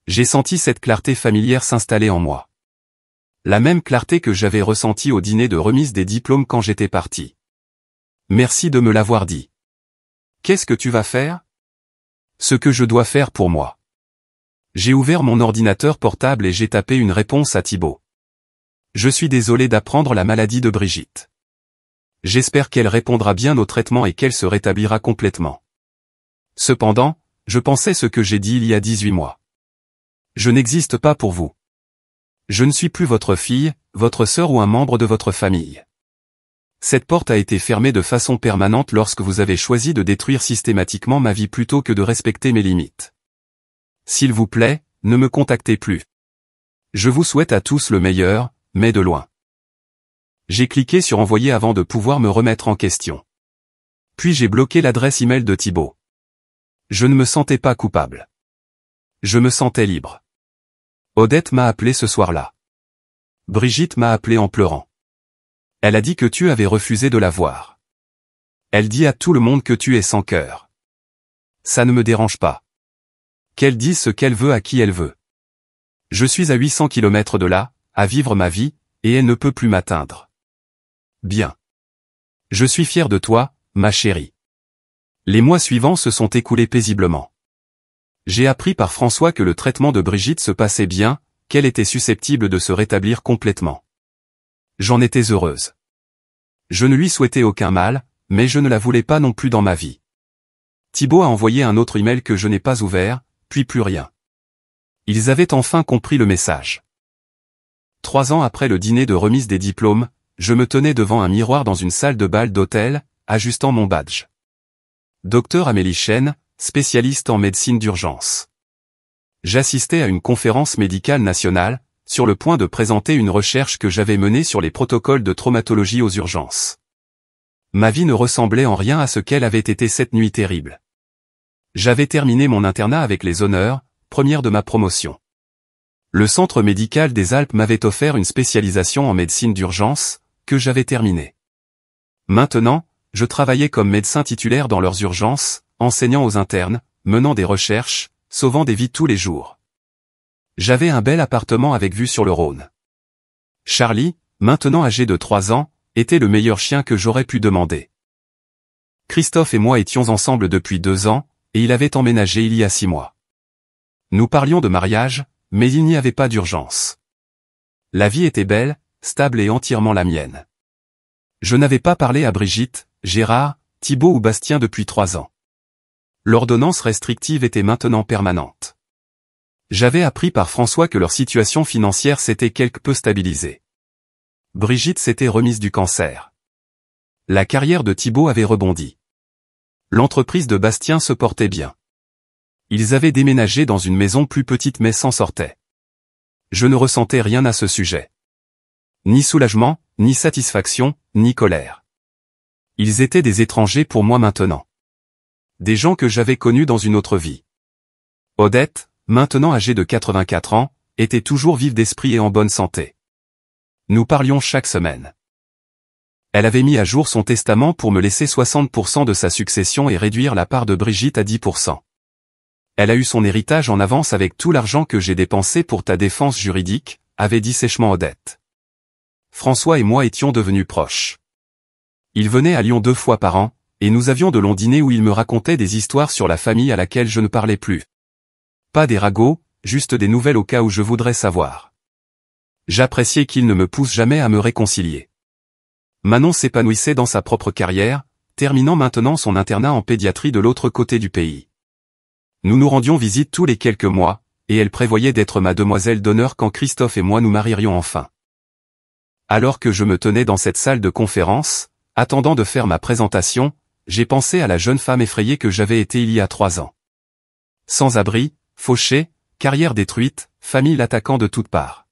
J'ai senti cette clarté familière s'installer en moi. La même clarté que j'avais ressentie au dîner de remise des diplômes quand j'étais parti. Merci de me l'avoir dit. Qu'est-ce que tu vas faire? Ce que je dois faire pour moi. J'ai ouvert mon ordinateur portable et j'ai tapé une réponse à Thibaut. Je suis désolé d'apprendre la maladie de Brigitte. J'espère qu'elle répondra bien au traitement et qu'elle se rétablira complètement. Cependant, je pensais ce que j'ai dit il y a 18 mois. Je n'existe pas pour vous. Je ne suis plus votre fille, votre sœur ou un membre de votre famille. Cette porte a été fermée de façon permanente lorsque vous avez choisi de détruire systématiquement ma vie plutôt que de respecter mes limites. S'il vous plaît, ne me contactez plus. Je vous souhaite à tous le meilleur, mais de loin. J'ai cliqué sur envoyer avant de pouvoir me remettre en question. Puis j'ai bloqué l'adresse email de Thibaut. Je ne me sentais pas coupable. Je me sentais libre. Odette m'a appelé ce soir-là. Brigitte m'a appelé en pleurant. Elle a dit que tu avais refusé de la voir. Elle dit à tout le monde que tu es sans cœur. Ça ne me dérange pas. Qu'elle dise ce qu'elle veut à qui elle veut. Je suis à 800 km de là, à vivre ma vie, et elle ne peut plus m'atteindre. Bien. Je suis fier de toi, ma chérie. Les mois suivants se sont écoulés paisiblement. J'ai appris par François que le traitement de Brigitte se passait bien, qu'elle était susceptible de se rétablir complètement. J'en étais heureuse. Je ne lui souhaitais aucun mal, mais je ne la voulais pas non plus dans ma vie. Thibaut a envoyé un autre email que je n'ai pas ouvert, puis plus rien. Ils avaient enfin compris le message. 3 ans après le dîner de remise des diplômes, je me tenais devant un miroir dans une salle de bal d'hôtel, ajustant mon badge. Docteur Amélie Chen, spécialiste en médecine d'urgence. J'assistais à une conférence médicale nationale, sur le point de présenter une recherche que j'avais menée sur les protocoles de traumatologie aux urgences. Ma vie ne ressemblait en rien à ce qu'elle avait été cette nuit terrible. J'avais terminé mon internat avec les honneurs, première de ma promotion. Le centre médical des Alpes m'avait offert une spécialisation en médecine d'urgence, que j'avais terminée. Maintenant, je travaillais comme médecin titulaire dans leurs urgences, enseignant aux internes, menant des recherches, sauvant des vies tous les jours. J'avais un bel appartement avec vue sur le Rhône. Charlie, maintenant âgé de 3 ans, était le meilleur chien que j'aurais pu demander. Christophe et moi étions ensemble depuis 2 ans, et il avait emménagé il y a 6 mois. Nous parlions de mariage, mais il n'y avait pas d'urgence. La vie était belle, stable et entièrement la mienne. Je n'avais pas parlé à Brigitte, Gérard, Thibaut ou Bastien depuis 3 ans. L'ordonnance restrictive était maintenant permanente. J'avais appris par François que leur situation financière s'était quelque peu stabilisée. Brigitte s'était remise du cancer. La carrière de Thibaut avait rebondi. L'entreprise de Bastien se portait bien. Ils avaient déménagé dans une maison plus petite mais s'en sortaient. Je ne ressentais rien à ce sujet. Ni soulagement, ni satisfaction, ni colère. Ils étaient des étrangers pour moi maintenant. Des gens que j'avais connus dans une autre vie. Odette, maintenant âgée de 84 ans, était toujours vive d'esprit et en bonne santé. Nous parlions chaque semaine. Elle avait mis à jour son testament pour me laisser 60% de sa succession et réduire la part de Brigitte à 10%. Elle a eu son héritage en avance avec tout l'argent que j'ai dépensé pour ta défense juridique, avait dit sèchement Odette. François et moi étions devenus proches. Il venait à Lyon 2 fois par an, et nous avions de longs dîners où il me racontait des histoires sur la famille à laquelle je ne parlais plus. Pas des ragots, juste des nouvelles au cas où je voudrais savoir. J'appréciais qu'il ne me pousse jamais à me réconcilier. Manon s'épanouissait dans sa propre carrière, terminant maintenant son internat en pédiatrie de l'autre côté du pays. Nous nous rendions visite tous les quelques mois, et elle prévoyait d'être ma demoiselle d'honneur quand Christophe et moi nous marierions enfin. Alors que je me tenais dans cette salle de conférence, attendant de faire ma présentation, j'ai pensé à la jeune femme effrayée que j'avais été il y a 3 ans. Sans abri, fauchée, carrière détruite, famille l'attaquant de toutes parts.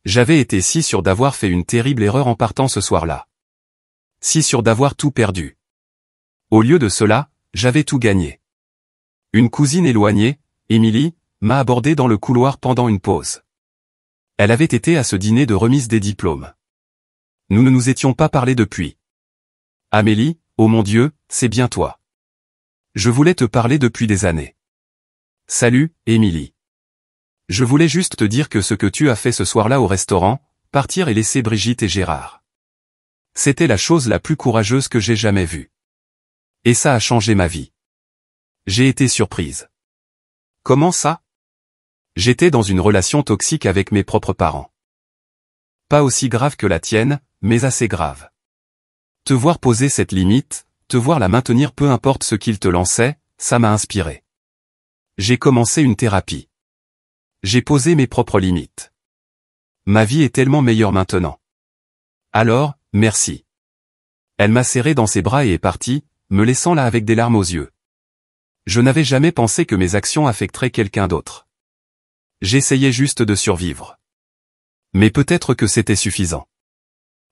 J'avais été si sûr d'avoir fait une terrible erreur en partant ce soir-là. Si sûr d'avoir tout perdu. Au lieu de cela, j'avais tout gagné. Une cousine éloignée, Émilie, m'a abordé dans le couloir pendant une pause. Elle avait été à ce dîner de remise des diplômes. Nous ne nous étions pas parlé depuis. Amélie, oh mon Dieu, c'est bien toi. Je voulais te parler depuis des années. Salut, Émilie. Je voulais juste te dire que ce que tu as fait ce soir-là au restaurant, partir et laisser Brigitte et Gérard. C'était la chose la plus courageuse que j'ai jamais vue. Et ça a changé ma vie. J'ai été surprise. Comment ça? J'étais dans une relation toxique avec mes propres parents. Pas aussi grave que la tienne, mais assez grave. Te voir poser cette limite, te voir la maintenir peu importe ce qu'il te lançait, ça m'a inspiré. J'ai commencé une thérapie. J'ai posé mes propres limites. Ma vie est tellement meilleure maintenant. Alors, merci. Elle m'a serré dans ses bras et est partie, me laissant là avec des larmes aux yeux. Je n'avais jamais pensé que mes actions affecteraient quelqu'un d'autre. J'essayais juste de survivre. Mais peut-être que c'était suffisant.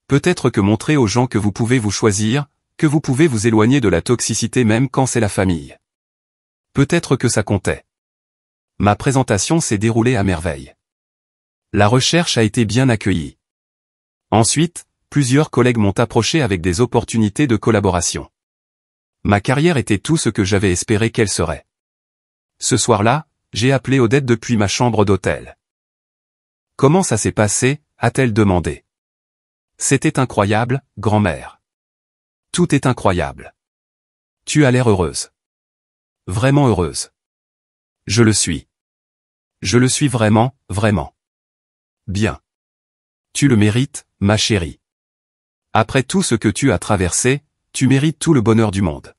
Peut-être que montrer aux gens que vous pouvez vous choisir, que vous pouvez vous éloigner de la toxicité même quand c'est la famille. Peut-être que ça comptait. Ma présentation s'est déroulée à merveille. La recherche a été bien accueillie. Ensuite, plusieurs collègues m'ont approché avec des opportunités de collaboration. Ma carrière était tout ce que j'avais espéré qu'elle serait. Ce soir-là, j'ai appelé Odette depuis ma chambre d'hôtel. Comment ça s'est passé, a-t-elle demandé. C'était incroyable, grand-mère. Tout est incroyable. Tu as l'air heureuse. Vraiment heureuse. Je le suis. Je le suis vraiment, vraiment. Bien. Tu le mérites, ma chérie. Après tout ce que tu as traversé, tu mérites tout le bonheur du monde.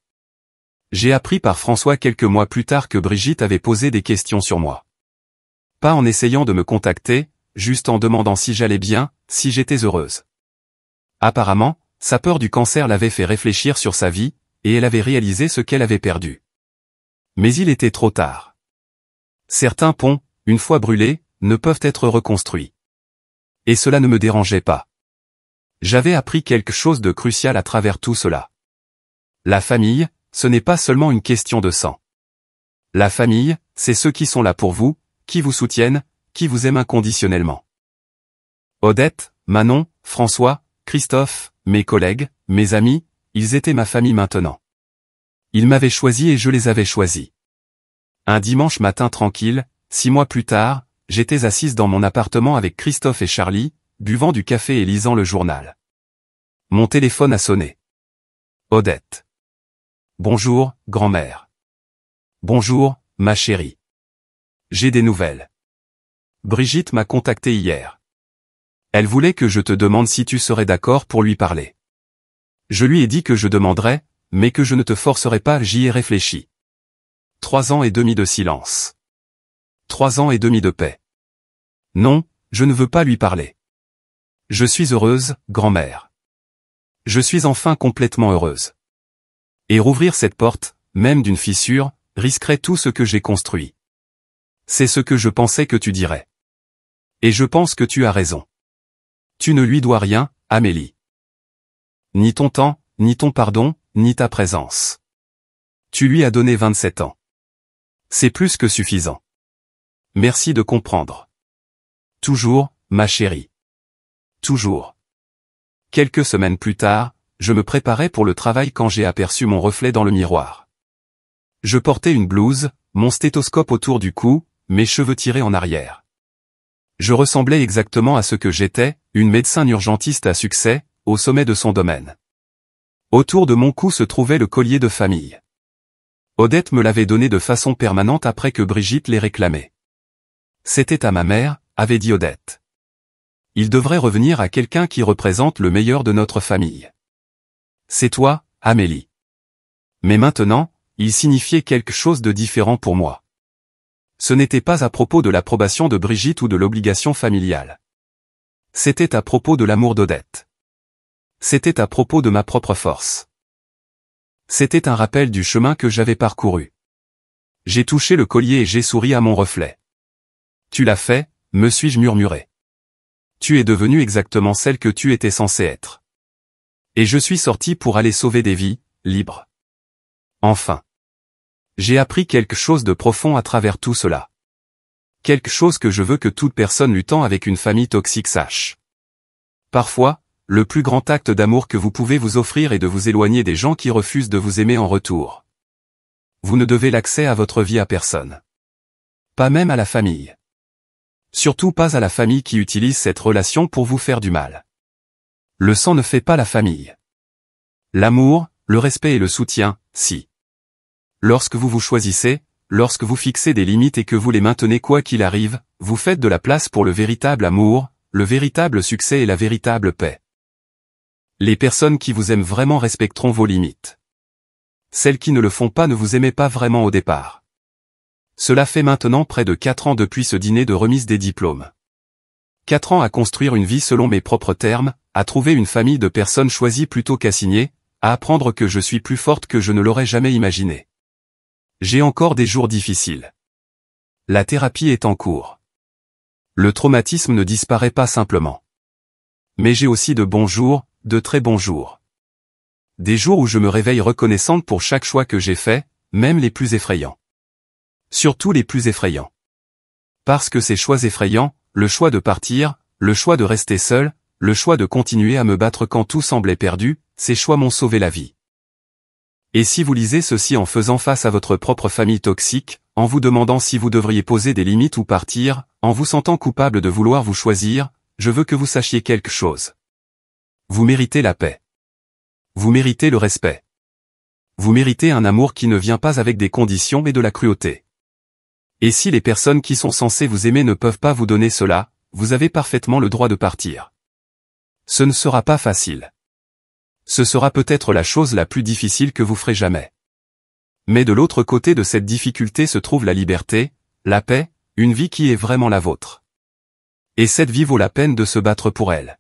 J'ai appris par François quelques mois plus tard que Brigitte avait posé des questions sur moi. Pas en essayant de me contacter, juste en demandant si j'allais bien, si j'étais heureuse. Apparemment, sa peur du cancer l'avait fait réfléchir sur sa vie, et elle avait réalisé ce qu'elle avait perdu. Mais il était trop tard. Certains ponts, une fois brûlés, ne peuvent être reconstruits. Et cela ne me dérangeait pas. J'avais appris quelque chose de crucial à travers tout cela. La famille, ce n'est pas seulement une question de sang. La famille, c'est ceux qui sont là pour vous, qui vous soutiennent, qui vous aiment inconditionnellement. Odette, Manon, François, Christophe, mes collègues, mes amis, ils étaient ma famille maintenant. Ils m'avaient choisi et je les avais choisis. Un dimanche matin tranquille, 6 mois plus tard, j'étais assise dans mon appartement avec Christophe et Charlie, buvant du café et lisant le journal. Mon téléphone a sonné. Odette. Bonjour, grand-mère. Bonjour, ma chérie. J'ai des nouvelles. Brigitte m'a contacté hier. Elle voulait que je te demande si tu serais d'accord pour lui parler. Je lui ai dit que je demanderais, mais que je ne te forcerai pas, j'y ai réfléchi. 3 ans et demi de silence. 3 ans et demi de paix. Non, je ne veux pas lui parler. Je suis heureuse, grand-mère. Je suis enfin complètement heureuse. Et rouvrir cette porte, même d'une fissure, risquerait tout ce que j'ai construit. C'est ce que je pensais que tu dirais. Et je pense que tu as raison. Tu ne lui dois rien, Amélie. Ni ton temps, ni ton pardon, ni ta présence. Tu lui as donné 27 ans. C'est plus que suffisant. Merci de comprendre. Toujours, ma chérie. Toujours. Quelques semaines plus tard, je me préparais pour le travail quand j'ai aperçu mon reflet dans le miroir. Je portais une blouse, mon stéthoscope autour du cou, mes cheveux tirés en arrière. Je ressemblais exactement à ce que j'étais, une médecin urgentiste à succès, au sommet de son domaine. Autour de mon cou se trouvait le collier de famille. Odette me l'avait donné de façon permanente après que Brigitte l'ait réclamé. C'était à ma mère, avait dit Odette. Il devrait revenir à quelqu'un qui représente le meilleur de notre famille. C'est toi, Amélie. Mais maintenant, il signifiait quelque chose de différent pour moi. Ce n'était pas à propos de l'approbation de Brigitte ou de l'obligation familiale. C'était à propos de l'amour d'Odette. C'était à propos de ma propre force. C'était un rappel du chemin que j'avais parcouru. J'ai touché le collier et j'ai souri à mon reflet. Tu l'as fait, me suis-je murmuré. Tu es devenue exactement celle que tu étais censée être. Et je suis sorti pour aller sauver des vies, libres. Enfin. J'ai appris quelque chose de profond à travers tout cela. Quelque chose que je veux que toute personne luttant avec une famille toxique sache. Parfois, le plus grand acte d'amour que vous pouvez vous offrir est de vous éloigner des gens qui refusent de vous aimer en retour. Vous ne devez l'accès à votre vie à personne. Pas même à la famille. Surtout pas à la famille qui utilise cette relation pour vous faire du mal. Le sang ne fait pas la famille. L'amour, le respect et le soutien, si. Lorsque vous vous choisissez, lorsque vous fixez des limites et que vous les maintenez quoi qu'il arrive, vous faites de la place pour le véritable amour, le véritable succès et la véritable paix. Les personnes qui vous aiment vraiment respecteront vos limites. Celles qui ne le font pas ne vous aimaient pas vraiment au départ. Cela fait maintenant près de 4 ans depuis ce dîner de remise des diplômes. 4 ans à construire une vie selon mes propres termes, à trouver une famille de personnes choisies plutôt qu'assignées, à apprendre que je suis plus forte que je ne l'aurais jamais imaginé. J'ai encore des jours difficiles. La thérapie est en cours. Le traumatisme ne disparaît pas simplement. Mais j'ai aussi de bons jours, de très bons jours. Des jours où je me réveille reconnaissante pour chaque choix que j'ai fait, même les plus effrayants. Surtout les plus effrayants. Parce que ces choix effrayants, le choix de partir, le choix de rester seul, le choix de continuer à me battre quand tout semblait perdu, ces choix m'ont sauvé la vie. Et si vous lisez ceci en faisant face à votre propre famille toxique, en vous demandant si vous devriez poser des limites ou partir, en vous sentant coupable de vouloir vous choisir, je veux que vous sachiez quelque chose. Vous méritez la paix. Vous méritez le respect. Vous méritez un amour qui ne vient pas avec des conditions et de la cruauté. Et si les personnes qui sont censées vous aimer ne peuvent pas vous donner cela, vous avez parfaitement le droit de partir. Ce ne sera pas facile. Ce sera peut-être la chose la plus difficile que vous ferez jamais. Mais de l'autre côté de cette difficulté se trouve la liberté, la paix, une vie qui est vraiment la vôtre. Et cette vie vaut la peine de se battre pour elle.